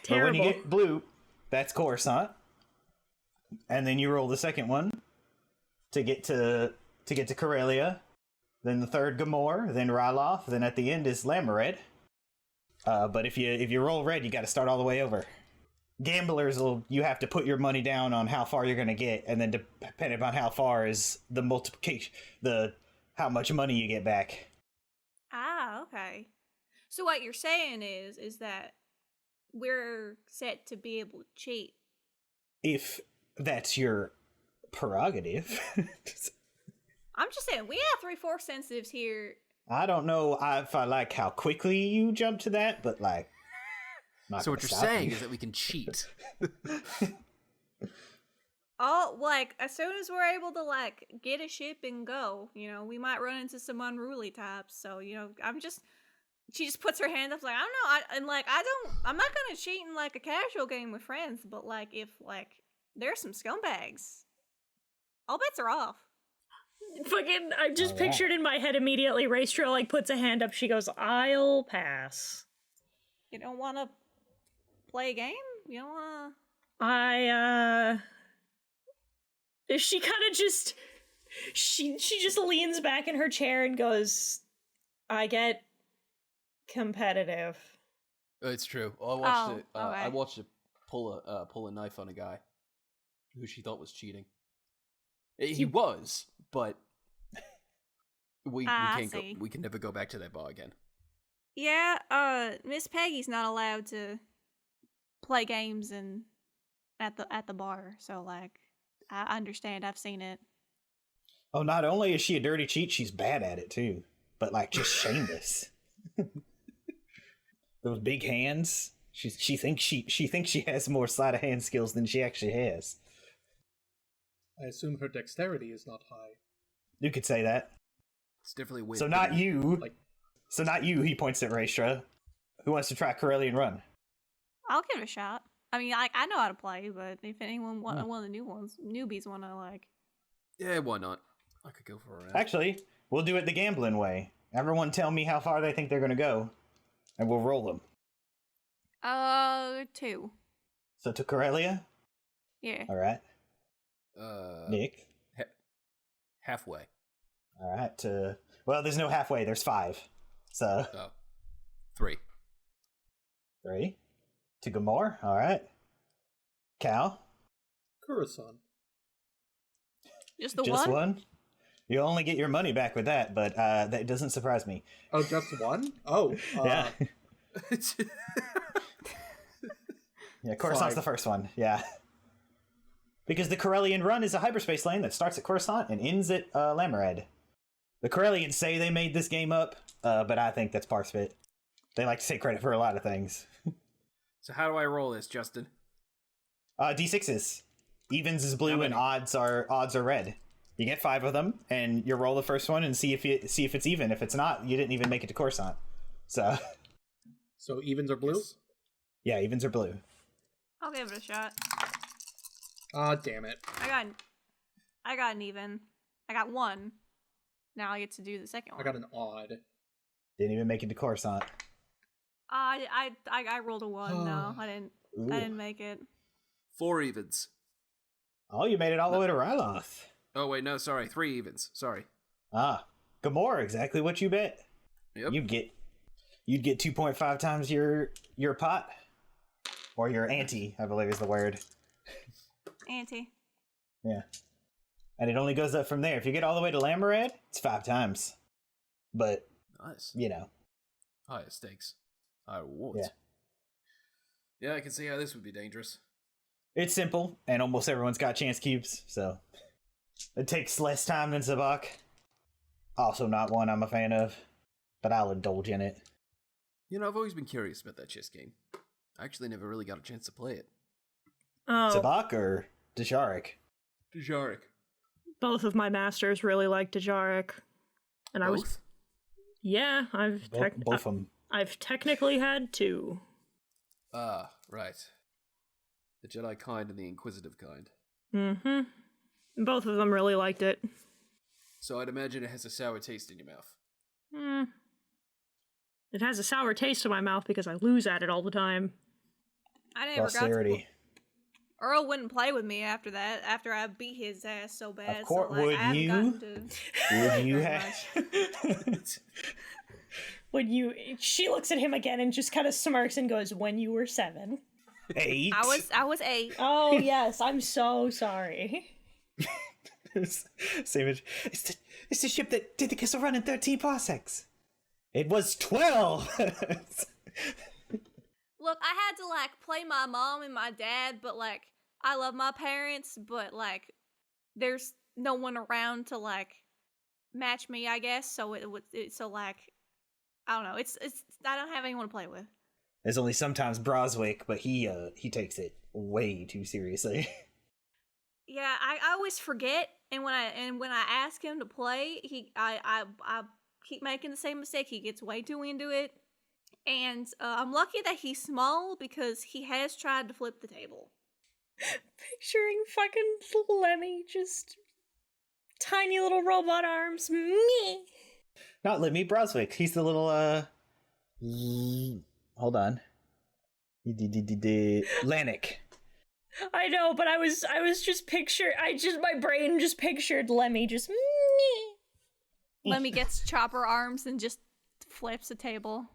when you get blue, that's Coruscant. And then you roll the second one to get to Corellia. Then the third Gamor, then Ryloth, then at the end is Lamored. But if you roll red, you got to start all the way over. Gamblers you have to put your money down on how far you're going to get, and then depending upon how far is the multiplication, how much money you get back. Ah, okay. So what you're saying is that we're set to be able to cheat. If that's your prerogative. I'm just saying, we have 3/4 sensitives here. I don't know if I like how quickly you jump to that, but like... So what you're saying is that we can cheat. Oh, like, as soon as we're able to, like, get a ship and go, we might run into some unruly types, so, she just puts her hand up, like, I don't know, I'm not gonna cheat in, like, a casual game with friends, but, like, if, like, there's some scumbags, all bets are off. Fucking, I just pictured in my head immediately, Raestra, like, puts a hand up, she goes, I'll pass. You don't want to play a game? You don't want to... She kind of just... She just leans back in her chair and goes, I get competitive. It's true. I watched it pull a knife on a guy who she thought was cheating. He was, but we can't go. We can never go back to that bar again. Yeah, Miss Peggy's not allowed to play games at the bar, so like I understand. I've seen it. Oh, not only is she a dirty cheat, she's bad at it too. But like just shameless. Those big hands. She thinks she has more sleight of hand skills than she actually has. I assume her dexterity is not high. You could say that. It's definitely weird. So not you. So not you, he points at Raestra. Who wants to try Corellian Run? I'll give it a shot. I mean, I know how to play, but if anyone one of the newbies want to like... Yeah, why not? I could go for a round. Actually, we'll do it the gambling way. Everyone tell me how far they think they're going to go, and we'll roll them. 2. So to Corellia? Yeah. All right. Nick? Halfway. All right. Well, there's no halfway. There's 5. So... 3. 3. To Gamor? All right. Cal? Coruscant. Just the Just one? one? You'll only get your money back with that, but that doesn't surprise me. Oh, just one? Oh. Yeah. Yeah, Coruscant's the first one. Yeah. Because the Corellian Run is a hyperspace lane that starts at Coruscant and ends at Lamored. The Corellians say they made this game up, but I think that's Parspit. They like to take credit for a lot of things. So how do I roll this, Justin? D6s. Evens is blue and odds are red. You get 5 of them, and you roll the first one and see if it's even. If it's not, you didn't even make it to Coruscant. So evens are blue? Yes. Yeah, evens are blue. I'll give it a shot. Ah, damn it. I got an even. I got 1. Now I get to do the second one. I got an odd. Didn't even make it to Coruscant. I rolled a 1. No, I didn't. Ooh. I didn't make it. 4 evens. Oh, you made it all the way to Ryloth. Oh wait, no, sorry, 3 evens. Sorry. Gamor, exactly what you bet. Yep. You'd get 2.5 times your pot, or your ante, I believe is the word. Ante. Yeah, and it only goes up from there. If you get all the way to Lamored, it's 5 times. But Nice. Higher stakes. Higher rewards. Yeah, I can see how this would be dangerous. It's simple, and almost everyone's got chance cubes, so it takes less time than Sabak. Also not one I'm a fan of, but I'll indulge in it. I've always been curious about that chess game. I actually never really got a chance to play it. Oh, Sabak or Dejarik? Dejarik. both of my masters really like Dejarik. And Both? Both of them. I've technically had 2. Ah, right. The Jedi kind and the Inquisitive kind. Mm-hmm. Both of them really liked it. So I'd imagine it has a sour taste in your mouth. It has a sour taste in my mouth because I lose at it all the time. I never got to Posterity. Earl wouldn't play with me after that, after I beat his ass so bad. Of course, so, like, would I haven't you? gotten to Would you very have? When you, she looks at him again and just kind of smirks and goes, "When you were 7." 8? I was 8. Oh yes, I'm so sorry. Savage. It's the ship that did the Kissel Run in 13 parsecs. It was 12. Look, I had to, like, play my mom and my dad, but, like, I love my parents, but, like, there's no one around to, like, match me, I guess, so so, like, I don't know, it's, I don't have anyone to play with. There's only sometimes Broswick, but he takes it way too seriously. Yeah, I always forget, and when I ask him to play, I keep making the same mistake. He gets way too into it, and I'm lucky that he's small because he has tried to flip the table. Picturing fucking Lemmy, just tiny little robot arms. Me. Not Lemmy, Broswick. He's the little, hold on. Lannick. I know, but I was just my brain just pictured Lemmy just me. Lemmy gets chopper arms and just flips a table.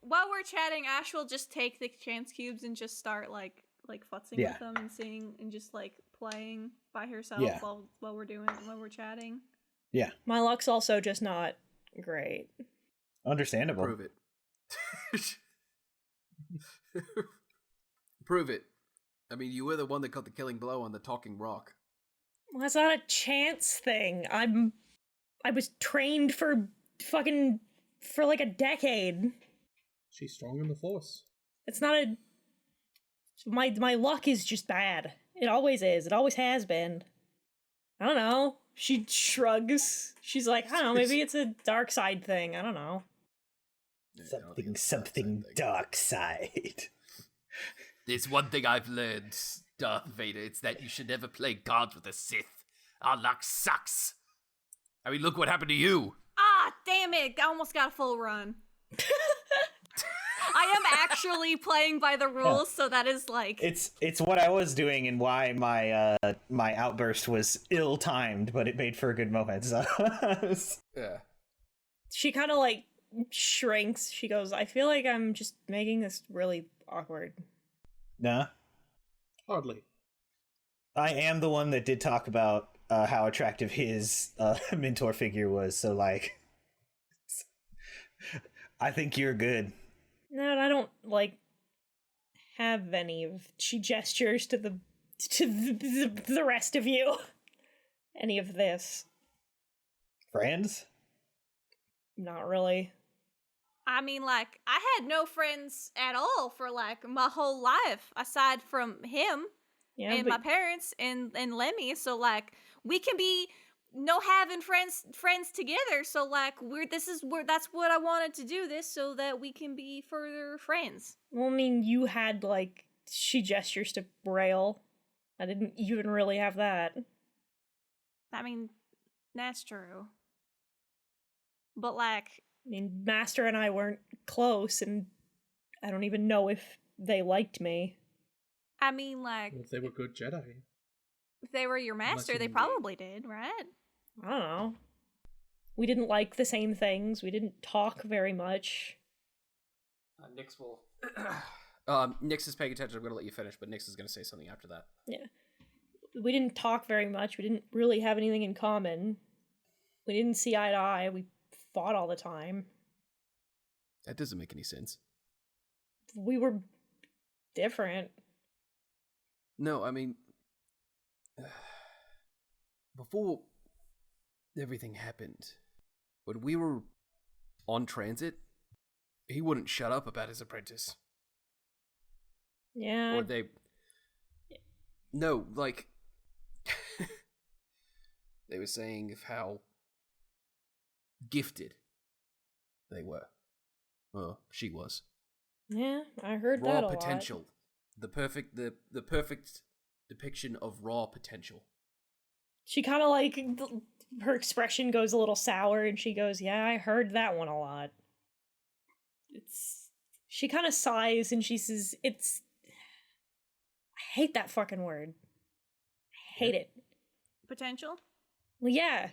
While we're chatting, Ash will just take the chance cubes and just start like futzing with them and singing and just like playing by herself while we're chatting. Yeah. My luck's also just not great. Understandable. Prove it. Prove it. I mean, you were the one that got the killing blow on the talking rock. Well, that's not a chance thing. I was trained for like a decade. She's strong in the Force. It's not a... My luck is just bad. It always is. It always has been. I don't know. She shrugs. She's like, I don't know, maybe it's a dark side thing. I don't know. Something dark side. There's one thing I've learned, Darth Vader. It's that you should never play cards with a Sith. Our luck sucks. I mean, look what happened to you. Ah, damn it! I almost got a full run. I am actually playing by the rules, so that is like... It's what I was doing and why my outburst was ill-timed, but it made for a good moment. So. Yeah. She kind of like shrinks. She goes, I feel like I'm just making this really awkward. Nah. Hardly. I am the one that did talk about how attractive his mentor figure was, so like... I think you're good. No, I don't like have any of. She gestures to the rest of you. Any of this? Friends? Not really. I mean, like, I had no friends at all for, like, my whole life, aside from him and my parents and Lemmy, so, like, we can be having friends together, so, like, that's what I wanted to do this, so that we can be further friends. Well, I mean, you had, like, she gestures to Braille. I didn't even really have that. I mean, that's true. But, like... I mean, Master and I weren't close, and I don't even know if they liked me. I mean, like... Well, if they were good Jedi. If they were your master, they probably did, right? I don't know. We didn't like the same things. We didn't talk very much. Nyx will... Nyx is paying attention. I'm going to let you finish, but Nyx is going to say something after that. Yeah. We didn't talk very much. We didn't really have anything in common. We didn't see eye to eye. We fought all the time. That doesn't make any sense. We were different. No, I mean... Before everything happened, when we were on transit, he wouldn't shut up about his apprentice. Yeah. Or they... No, like... They were saying of how gifted they were. Well, she was. Yeah, I heard Raw that a potential. lot. The perfect depiction of raw potential. She kind of like, her expression goes a little sour and she goes, yeah, I heard that one a lot. She kind of sighs and she says, I hate that fucking word. I hate it. Potential? Well, yeah.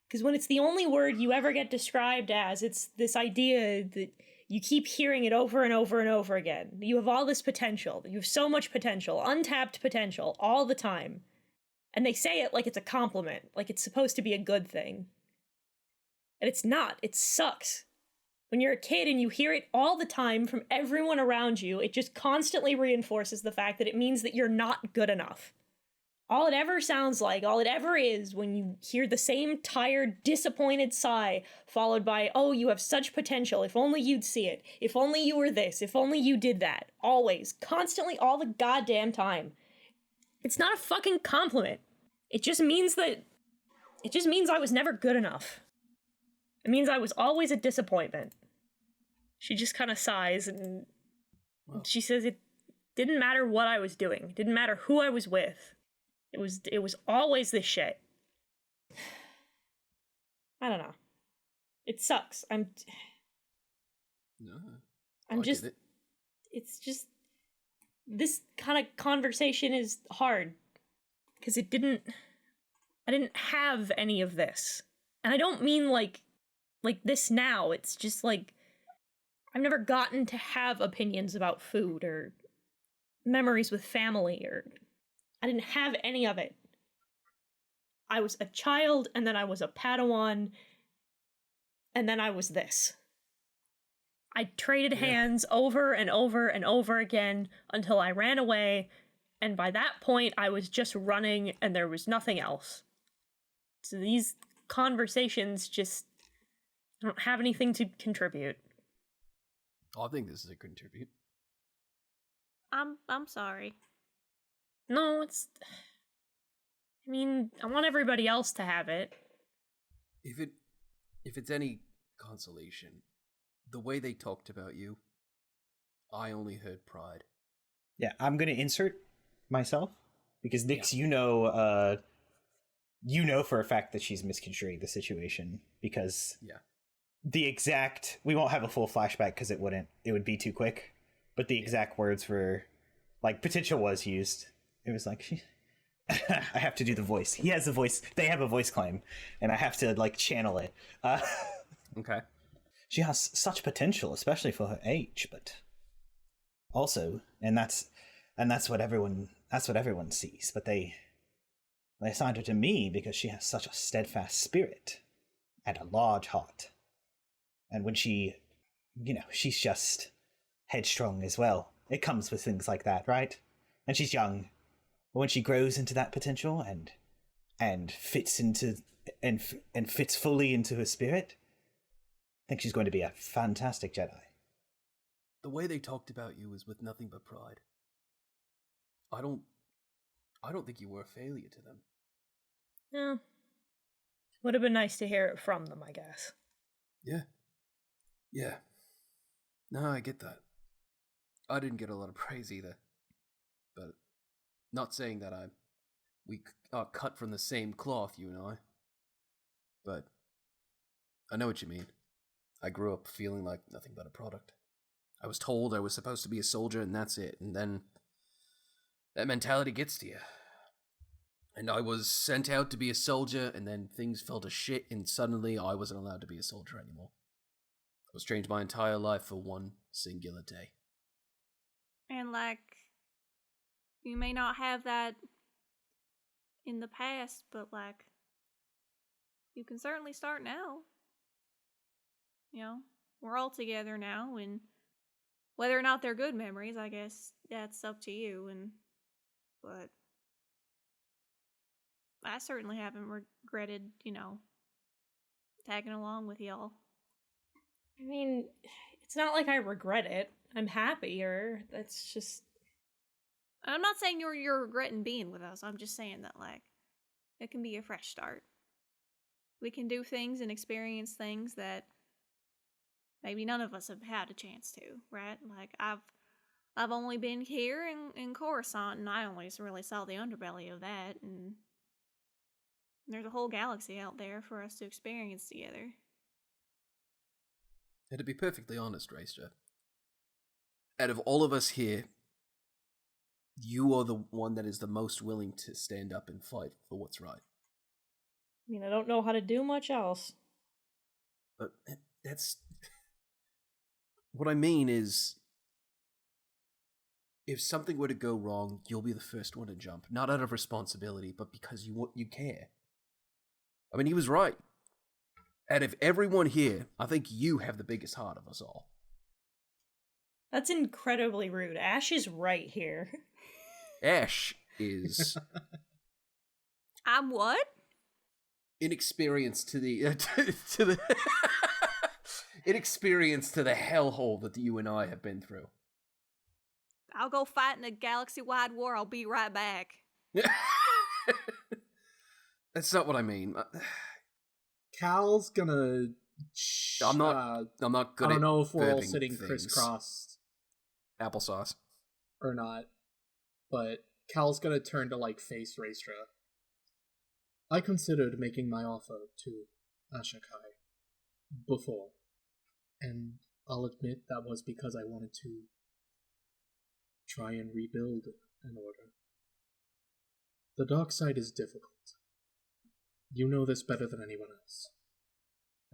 Because when it's the only word you ever get described as, it's this idea that you keep hearing it over and over and over again. You have all this potential. You have so much potential, untapped potential, all the time. And they say it like it's a compliment, like it's supposed to be a good thing. And it's not. It sucks. When you're a kid and you hear it all the time from everyone around you, it just constantly reinforces the fact that it means that you're not good enough. All it ever sounds like, all it ever is, when you hear the same tired, disappointed sigh, followed by, oh, you have such potential, if only you'd see it, if only you were this, if only you did that. Always, constantly, all the goddamn time. It's not a fucking compliment. It just means I was never good enough. It means I was always a disappointment. She just kind of sighs and she says it didn't matter what I was doing. It didn't matter who I was with. It was always this shit. I don't know. It sucks. It's just this kind of conversation is hard because I didn't have any of this. And I don't mean like this now. It's just like I've never gotten to have opinions about food or memories with family, or I didn't have any of it. I was a child, and then I was a Padawan, and then I was this. I traded hands over and over and over again until I ran away, and by that point I was just running and there was nothing else. So these conversations just don't have anything to contribute. I think this is a contribute. I'm sorry. No, I want everybody else to have it. If it's any consolation, the way they talked about you, I only heard pride. Yeah, I'm gonna insert myself because Nix, you know for a fact that she's misconstruing the situation because we won't have a full flashback because it would be too quick, but the exact words were like potential was used. It was like I have to do the voice. He has a voice. They have a voice claim, and I have to like channel it. Okay. She has such potential, especially for her age, but also, and that's what everyone sees. But they assigned her to me because she has such a steadfast spirit and a large heart. And when she's just headstrong as well. It comes with things like that, right? And she's young. But when she grows into that potential and fits fully into her spirit, I think she's going to be a fantastic Jedi. The way they talked about you is with nothing but pride. I don't think you were a failure to them. Yeah. Would have been nice to hear it from them, I guess. Yeah. No, I get that. I didn't get a lot of praise either. But not saying that we are cut from the same cloth, you and I. But I know what you mean. I grew up feeling like nothing but a product. I was told I was supposed to be a soldier and that's it. And then that mentality gets to you. And I was sent out to be a soldier, and then things fell to shit, and suddenly I wasn't allowed to be a soldier anymore. I was changed my entire life for one singular day. And, like, you may not have that in the past, but, like, you can certainly start now. You know, we're all together now, and whether or not they're good memories, I guess that's up to you, but I certainly haven't regretted, tagging along with y'all. I mean, it's not like I regret it. I'm happier. That's just... I'm not saying you're regretting being with us. I'm just saying that, like, it can be a fresh start. We can do things and experience things that maybe none of us have had a chance to, right? Like, I've only been here in Coruscant, and I only really saw the underbelly of that, and there's a whole galaxy out there for us to experience together. And to be perfectly honest, Raestra, out of all of us here, you are the one that is the most willing to stand up and fight for what's right. I mean, I don't know how to do much else. But that's... What I mean is, if something were to go wrong, you'll be the first one to jump. Not out of responsibility, but because you care. I mean, he was right. Out of everyone here, I think you have the biggest heart of us all. That's incredibly rude. Ash is right here. Ash is... I'm what? Inexperienced to the... to the... inexperienced to the hellhole that you and I have been through. I'll go fight in a galaxy-wide war. I'll be right back. That's not what I mean. Cal's gonna... I'm not good at I don't know if we're all burping sitting things. crisscrossed Applesauce. or not, but Cal's gonna turn to, face Raestra. I considered making my offer to Ashaa-kai before, and I'll admit that was because I wanted to try and rebuild an order. The dark side is difficult. You know this better than anyone else.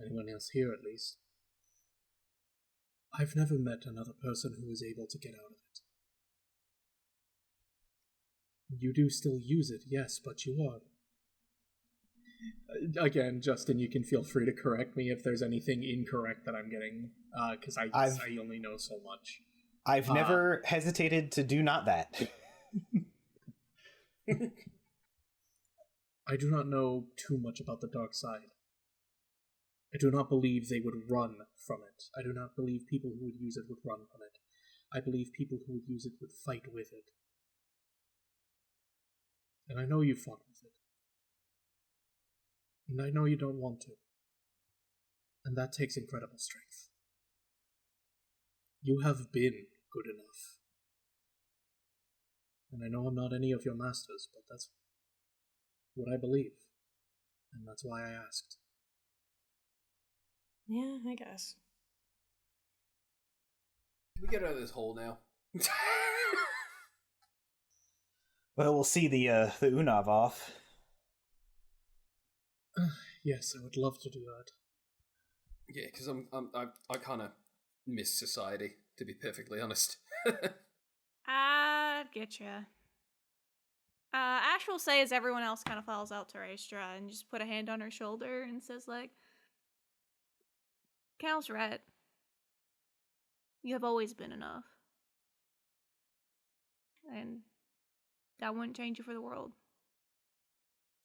Anyone else here, at least. I've never met another person who was able to get out of it. You do still use it, yes, but you are. Again, Justin, you can feel free to correct me if there's anything incorrect that I'm getting, because I only know so much. I've never hesitated to do not that. I do not know too much about the dark side. I do not believe they would run from it. I do not believe people who would use it would run from it. I believe people who would use it would fight with it. And I know you fought with it. And I know you don't want to. And that takes incredible strength. You have been good enough. And I know I'm not any of your masters, but that's what I believe. And that's why I asked. Yeah, I guess. Can we get out of this hole now? Well, we'll see the Unav off. Yes, I would love to do that. Yeah, because I kind of miss society, to be perfectly honest. I get ya. Ash will say as everyone else kind of falls out to Raestra and just put a hand on her shoulder and says, Cal's right. You have always been enough. And that wouldn't change you for the world.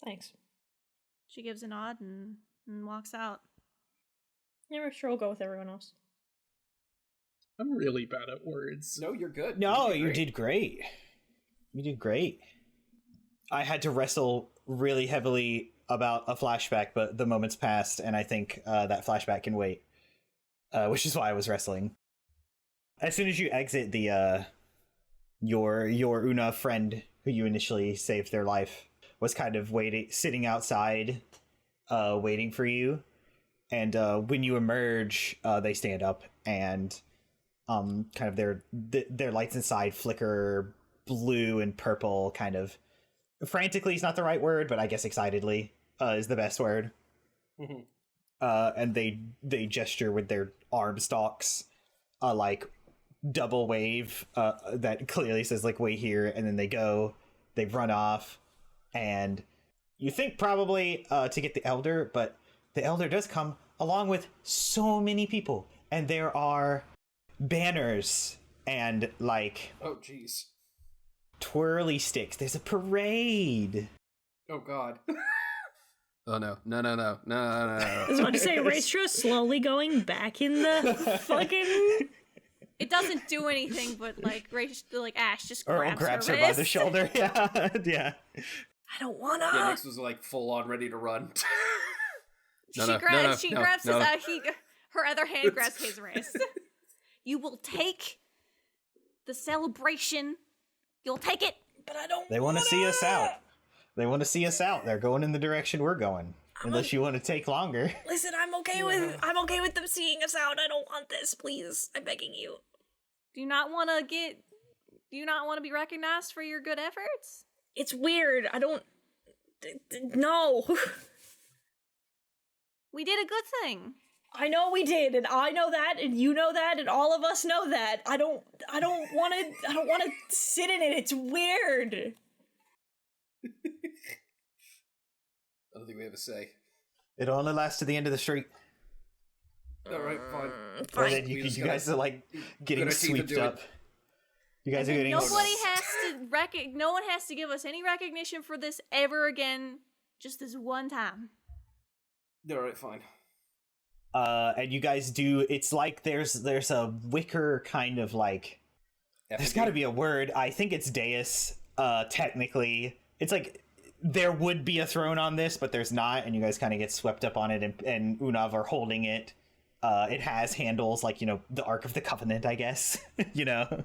Thanks. She gives a nod and walks out. Yeah, sure, we'll go with everyone else. I'm really bad at words. No, you're good. No, you did great. You did great. I had to wrestle really heavily about a flashback, but the moment's passed, and I think that flashback can wait. Which is why I was wrestling. As soon as you exit the your Una friend who you initially saved their life was kind of sitting outside, waiting for you. And when you emerge, they stand up and kind of their lights inside flicker blue and purple, kind of frantically is not the right word, but I guess excitedly is the best word. Mm-hmm. And they gesture with their arm stalks, double wave that clearly says wait here, and then they run off, and you think probably to get the elder, but the elder does come along with so many people, and there are banners and oh jeez, twirly sticks. There's a parade. Oh god. Oh no. No. I was about to say, Raestra slowly going back in the fucking... It doesn't do anything, but Ash just grabs her by the shoulder. Yeah. I don't wanna. Yeah, Nyx was full on ready to run. She grabs his her other hand grabs his wrist. You will take the celebration. You'll take it. But I don't. They want to see us out. They want to see us out. They're going in the direction we're going. Unless you want to take longer. Listen, I'm okay with them seeing us out. I don't want this, please. I'm begging you. Do you not want to be recognized for your good efforts? It's weird. I don't. No. We did a good thing. I know we did, and I know that, and you know that, and all of us know that. I don't want to sit in it. It's weird. I don't think we ever say. It only lasts to the end of the street. Alright, fine. Or then you guys are like getting swept up. You guys are getting No one has to give us any recognition for this ever again. Just this one time. Alright, fine. And you guys do. It's like there's a wicker kind of like. There's got to be a word. I think it's dais. Technically, it's like there would be a throne on this, but there's not, and you guys kind of get swept up on it. And Unav are holding it. It has handles like, you know, the Ark of the Covenant, I guess. You know.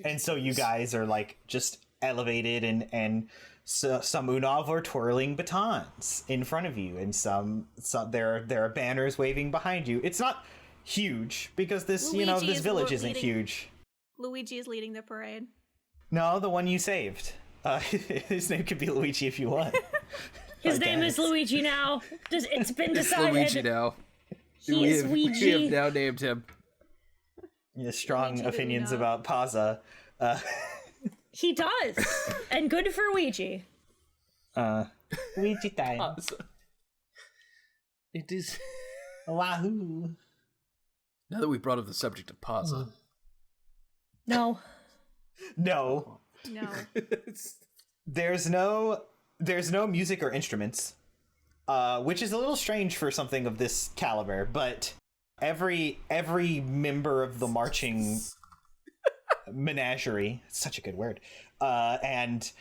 And so you guys are like just elevated, and so some Unav are twirling batons in front of you, and some there are banners waving behind you. It's not huge because this this village isn't huge. Luigi is leading the parade. No, the one you saved. His name could be Luigi if you want. His name is Luigi now. It's been decided. Luigi now. He is We Luigi. have now named him. Yeah, strong Luigi opinions Unav. about Pazza. He does, and good for Luigi. Luigi time. It is. Wahoo. Now that we brought up the subject of Pazza. No. No. No. There's no music or instruments, which is a little strange for something of this caliber. But every member of the marching menagerie, it's such a good word, and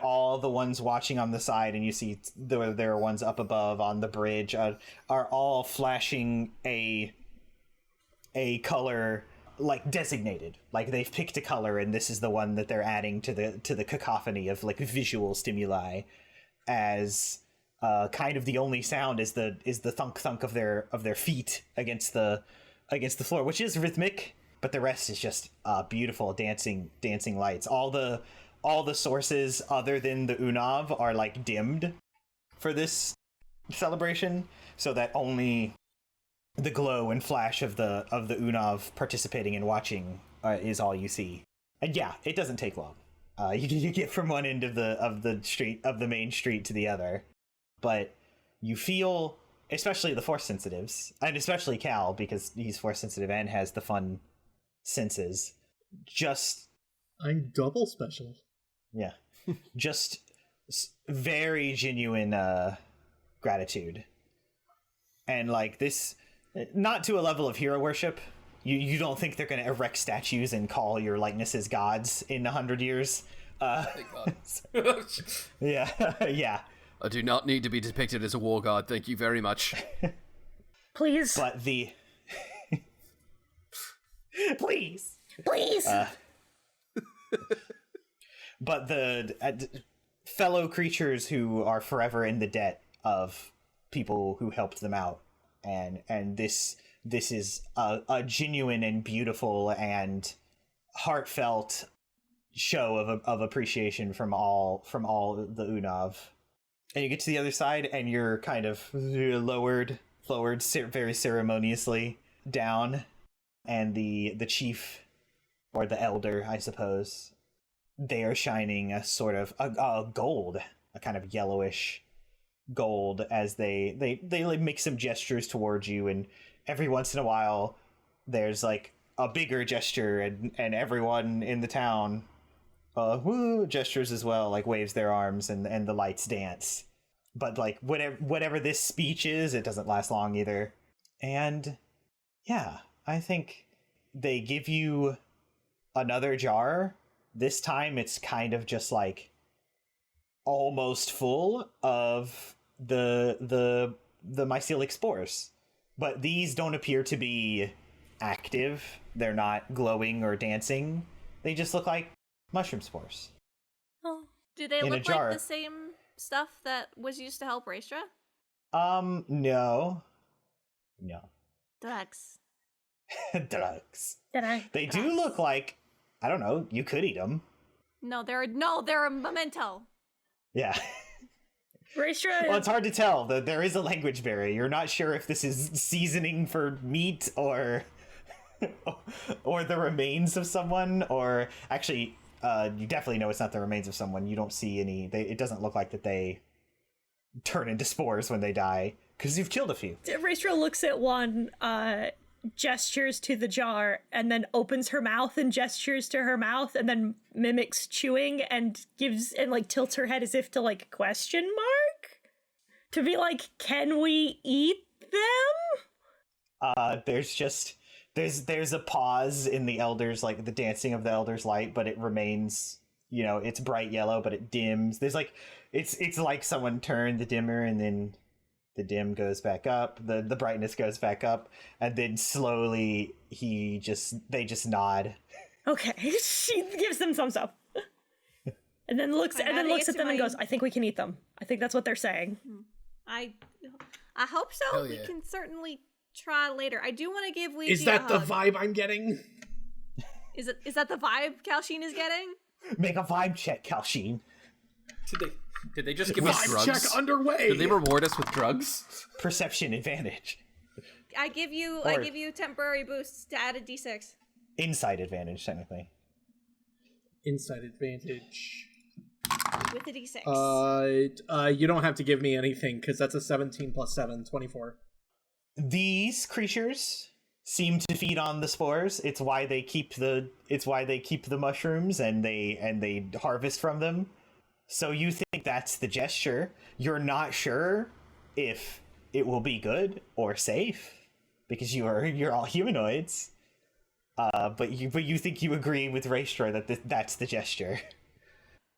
all the ones watching on the side, and you see there are ones up above on the bridge, are all flashing a color. Like designated, like they've picked a color, and this is the one that they're adding to the cacophony of like visual stimuli, as kind of the only sound is the thunk thunk of their feet against the floor, which is rhythmic, but the rest is just beautiful dancing lights. All the sources other than the Unav are like dimmed for this celebration, so that only the glow and flash of the Unav participating and watching is all you see. And yeah, it doesn't take long. You get from one end of the main street to the other, but you feel, especially the force sensitives, and especially Cal because he's force sensitive and has the fun senses. Just I'm double special. yeah, just very genuine gratitude, and like this. Not to a level of hero worship. You don't think they're going to erect statues and call your likenesses gods in 100 years? Thank God. Yeah, yeah. I do not need to be depicted as a war god, thank you very much. Please. But the... Please! Please! But the fellow creatures who are forever in the debt of people who helped them out, and this is a genuine and beautiful and heartfelt show of appreciation from all the Unav. And you get to the other side, and you're kind of lowered very ceremoniously down, and the chief, or the elder, I suppose, they are shining a sort of a gold, a kind of yellowish gold, as they like make some gestures towards you, and every once in a while there's like a bigger gesture, and everyone in the town woo gestures as well, like waves their arms, and the lights dance. But like whatever this speech is, it doesn't last long either. And yeah, I think they give you another jar. This time it's kind of just like almost full of the mycelic spores, but these don't appear to be active. They're not glowing or dancing. They just look like mushroom spores. Oh. Do they In a look jar. like the same stuff that was used to help Raestra? No. Drugs. Drugs. They do Drugs. look like, I don't know, you could eat them. They're a memento. Yeah. Raestra. Well, it's hard to tell. There is a language barrier. You're not sure if this is seasoning for meat or the remains of someone, or actually, you definitely know it's not the remains of someone. You don't see any. It doesn't look like that they turn into spores when they die, because you've killed a few. Raestra looks at one, gestures to the jar, and then opens her mouth and gestures to her mouth, and then mimics chewing and tilts her head as if to question mark? To be like, can we eat them? There's a pause in the elders, the dancing of the elders' light, but it remains, it's bright yellow, but it dims. There's it's like someone turned the dimmer, and then the dim goes back up, the brightness goes back up, and then slowly they just nod. Okay, she gives them thumbs up. And then looks at them and goes, I think we can eat them. I think that's what they're saying. I hope so. Hell yeah. We can certainly try later. I do want to give Ouija Is that a the hug. vibe I'm getting? Is that the vibe Kalsheen is getting? Make a vibe check, Kalsheen. Did they just give us Vibe drugs? check underway. Did they reward us with drugs? Perception advantage. I give you temporary boosts to add a d6. Insight advantage, technically. Insight advantage. With a d6. You don't have to give me anything, because that's a 17 plus 7, 24. These creatures seem to feed on the spores. It's why they keep the mushrooms and they harvest from them. So you think that's the gesture. You're not sure if it will be good or safe, because you're all humanoids. But you think you agree with Raestra that that's the gesture.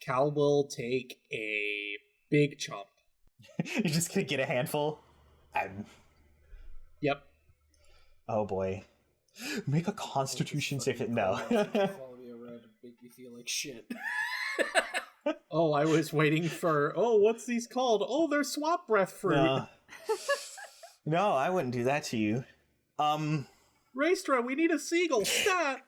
Cal will take a big chomp. You're just gonna get a handful. Yep. Oh boy. Make a Constitution save it. No. Follow me around and make me feel like shit. Oh, I was waiting for. Oh, what's these called? Oh, they're swap breath fruit. No, I wouldn't do that to you. Raestra, we need a seagull. Stat.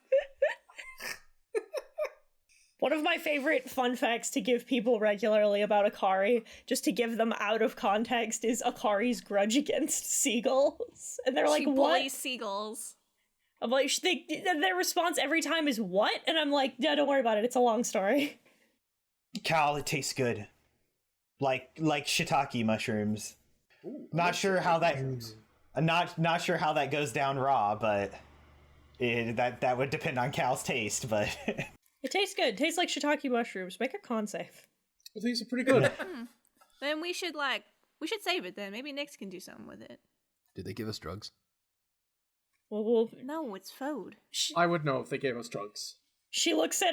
One of my favorite fun facts to give people regularly about Akari, just to give them out of context, is Akari's grudge against seagulls. And they're like, she what? bullies seagulls. I'm like, their response every time is, what? And I'm like, no, don't worry about it. It's a long story. Cal, it tastes good. Like shiitake mushrooms. Ooh, not sure how that not sure how that goes down raw, but that would depend on Cal's taste, but it tastes good. It tastes like shiitake mushrooms. Make a con save. Well, these are pretty good. Then we should save it then. Maybe Nyx can do something with it. Did they give us drugs? Well, no, it's food. I would know if they gave us drugs. She looks at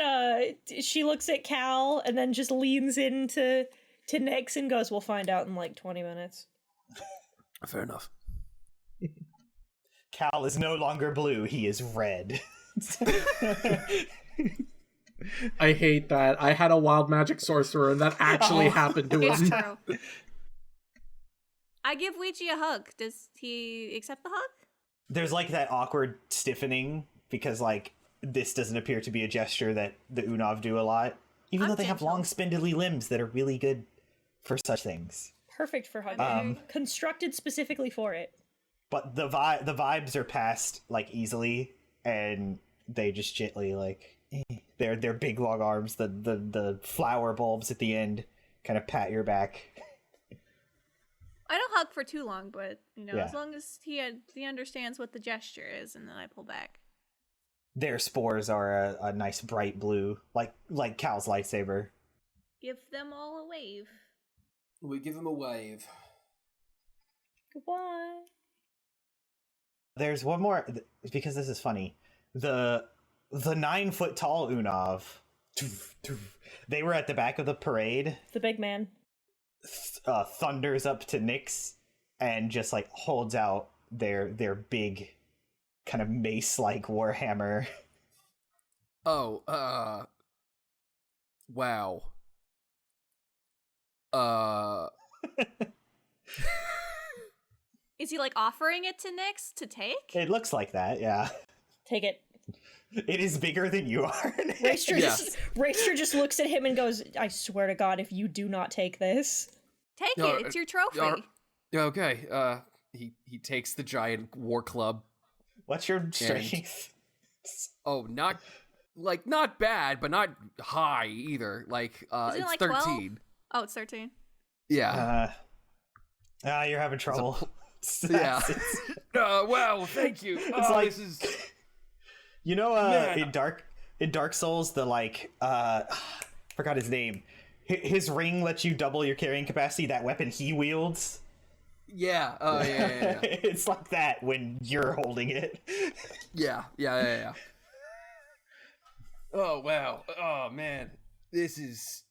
Cal and then just leans into Nyx and goes, "We'll find out in like 20 minutes." Fair enough. Cal is no longer blue, he is red. I hate that. I had a wild magic sorcerer and that actually happened to It's him. true. I give Ouija a hug. Does he accept the hug? There's like that awkward stiffening because this doesn't appear to be a gesture that the Unav do a lot, even though they have long spindly limbs that are really good for such things. Perfect for hugging. Constructed specifically for it. But the vibes are passed easily, and they just gently their big long arms, the flower bulbs at the end kind of pat your back. I don't hug for too long, but Yeah. as long as he understands what the gesture is, and then I pull back. Their spores are a nice bright blue, like Cal's lightsaber. Give them all a wave. We give him a wave. Goodbye. There's one more, because this is funny. The 9-foot tall Unav, they were at the back of the parade. The big man. Thunders up to Nyx and just holds out their big kind of mace-like warhammer. Oh, wow. Is he like offering it to Nyx to take? It looks like that, yeah. Take it. It is bigger than you are. Raestra just looks at him and goes, I swear to God, if you do not take this. Take No, it. It's your trophy. Okay. He takes the giant war club. What's your strength? Oh, not bad, but not high either. Like, Isn't it it's like 13. 12? Oh, it's 13. Yeah. You're having trouble. Yeah. Wow, thank you. It's like, this is... You know, Man. in Dark Souls, the forgot his name. His ring lets you double your carrying capacity. That weapon he wields. Yeah. Oh, yeah. It's like that when you're holding it. Yeah. Oh, wow. Oh, man. This is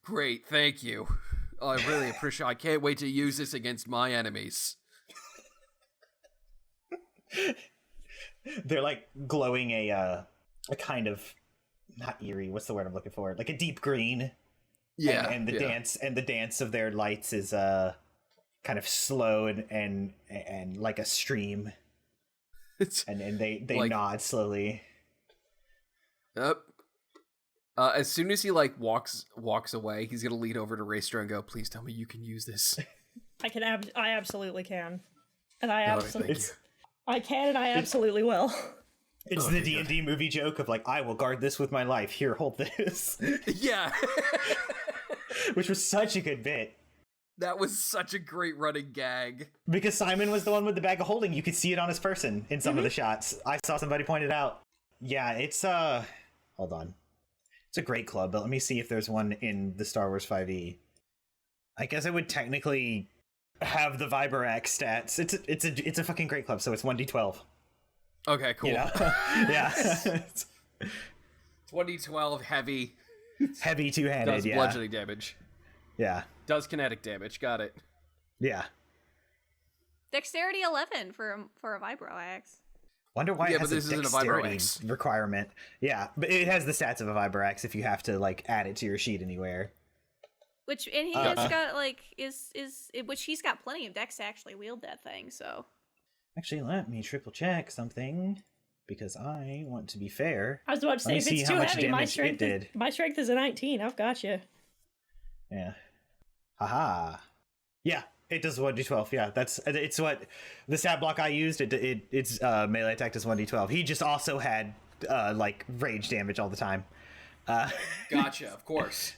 great. Thank you. I really appreciate it. I can't wait to use this against my enemies. They're like glowing a kind of, not eerie, what's the word I'm looking for? Like a deep green. Yeah. And the dance of their lights is kind of slow and like a stream. And they like, nod slowly. Yep. As soon as he like walks away, he's gonna lean over to Raestra and go, "Please tell me you can use this." I absolutely can, and I absolutely will. It's the D&D movie joke of like, I will guard this with my life. Here, hold this. Yeah. Which was such a good bit. That was such a great running gag. Because Simon was the one with the bag of holding. You could see it on his person in some of the shots. I saw somebody point it out. Yeah, it's hold on. It's a great club, but let me see if there's one in the Star Wars 5e. I guess it would technically have the Viberax stats. It's a fucking great club, so it's 1d12. Okay, cool. You know? Yeah. 2012 heavy. Heavy two-handed, Does bludgeoning damage. Yeah. Does kinetic damage. Got it. Yeah. Dexterity 11 for a Vibroax. Wonder why it has this a isn't a dexterity Vibroax requirement. Yeah, but it has the stats of a Vibroax if you have to like add it to your sheet anywhere. Which and he has got like which he's got plenty of dex to actually wield that thing. So actually, let me triple check something because I want to be fair. I was about to say if it's too heavy, my strength is a 19. I've got you. Yeah. Haha. Yeah. It does 1d12, yeah. It's what the stat block I used. Its melee attack does 1d12. He just also had like rage damage all the time. Gotcha, of course.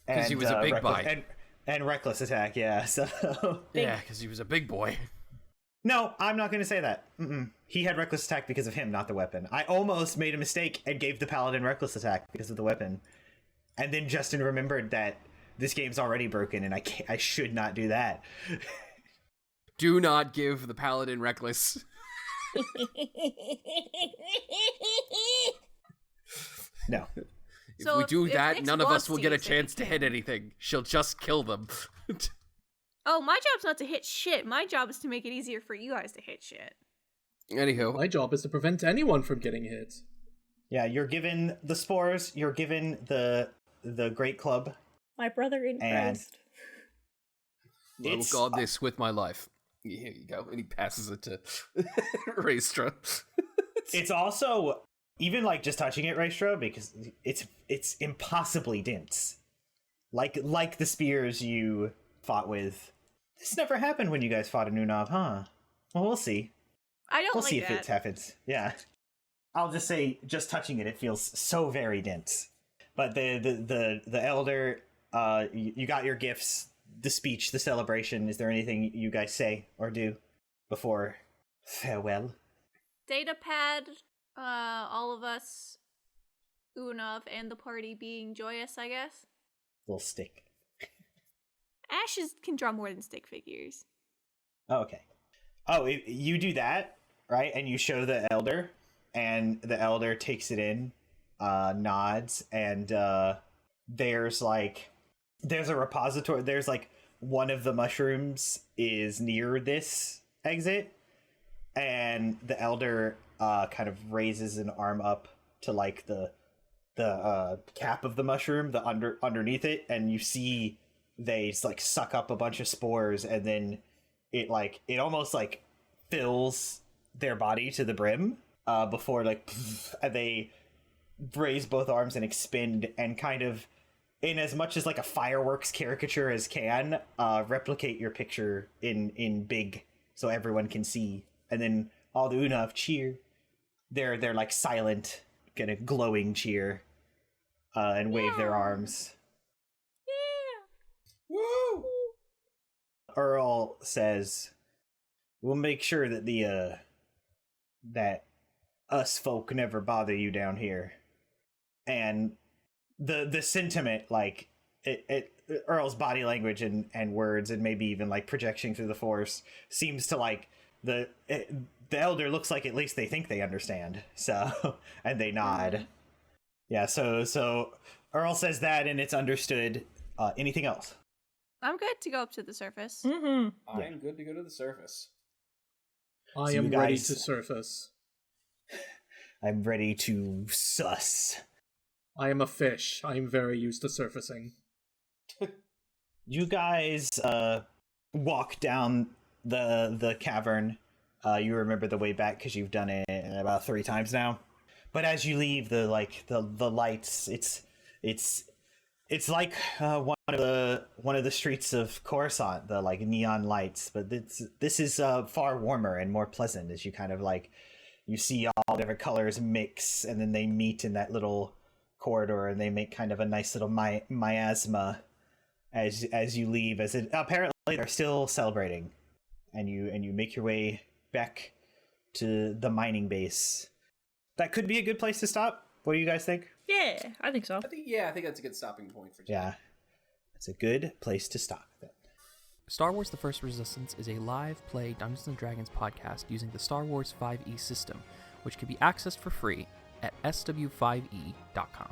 Because he was a big boy. And reckless attack, yeah. So yeah, because he was a big boy. No, I'm not going to say that. He had reckless attack because of him, not the weapon. I almost made a mistake and gave the paladin reckless attack because of the weapon, and then Justin remembered that this game's already broken, and I should not do that. Do not give the paladin reckless. No. If we do that, none of us will get a chance to hit anything. She'll just kill them. Oh, my job's not to hit shit. My job is to make it easier for you guys to hit shit. Anywho. My job is to prevent anyone from getting hit. Yeah, you're given the spores, you're given the great club. My brother in Christ. I will guard this with my life. Here you go. And he passes it to Raestra. It's also, even like just touching it, Raestra, because it's impossibly dense. Like the spears you fought with. This never happened when you guys fought in Nunav, huh? Well, we'll see. We'll see if it happens. Yeah. I'll just say, just touching it, it feels so very dense. But the elder, you got your gifts, the speech, the celebration. Is there anything you guys say or do before farewell? Datapad, all of us, Unav, and the party being joyous, I guess. Little stick. Ashes can draw more than stick figures. Oh, okay. Oh, you do that, right? And you show the elder, and the elder takes it in, nods, and there's a repository. There's like one of the mushrooms is near this exit, and the elder kind of raises an arm up to like the cap of the mushroom, the underneath it, and you see they like suck up a bunch of spores, and then it almost like fills their body to the brim before like and they raise both arms and expand, and kind of, in as much as like a fireworks caricature as can, replicate your picture in big so everyone can see. And then all the Unav cheer. They're like silent, kind of glowing cheer, and wave their arms. Yeah. Woo! Earl says, "We'll make sure that that us folk never bother you down here." And the sentiment, like it Earl's body language and words, and maybe even like projection through the force, seems to like the elder looks like at least they think they understand. So and they nod. Yeah. So Earl says that, and it's understood. Anything else? I'm good to go up to the surface. Mm-hmm. I am good to go to the surface. I am ready to surface. I'm ready to suss. I am a fish. I am very used to surfacing. You guys walk down the cavern. You remember the way back because you've done it about 3 times now. But as you leave, the lights, it's like one of the streets of Coruscant, the like neon lights. But this is far warmer and more pleasant as you kind of like, you see all different colors mix, and then they meet in that little corridor, and they make kind of a nice little miasma as you leave. As it apparently they're still celebrating, and you make your way back to the mining base. That could be a good place to stop. What do you guys think? Yeah, I think so. I think that's a good stopping point for today. Yeah, it's a good place to stop. Star Wars The First Resistance is a live play Dungeons & Dragons podcast using the Star Wars 5e system, which can be accessed for free at sw5e.com.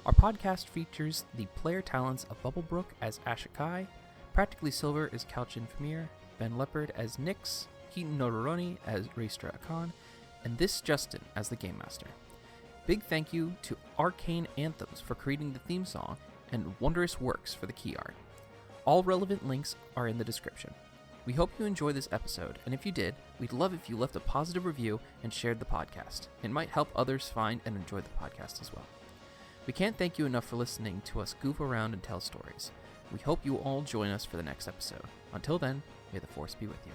Our podcast features the player talents of BubblingBrooke as Ashaa-kai, Practically Silver as Phimiir, Ben Lepard as Nyx, HitenNoRuroni as Raestra Akkan, and this Justin as the Game Master. Big thank you to Arcane Anthems for creating the theme song, and Wondrous Works for the key art. All relevant links are in the description. We hope you enjoyed this episode, and if you did, we'd love if you left a positive review and shared the podcast. It might help others find and enjoy the podcast as well. We can't thank you enough for listening to us goof around and tell stories. We hope you all join us for the next episode. Until then, may the Force be with you.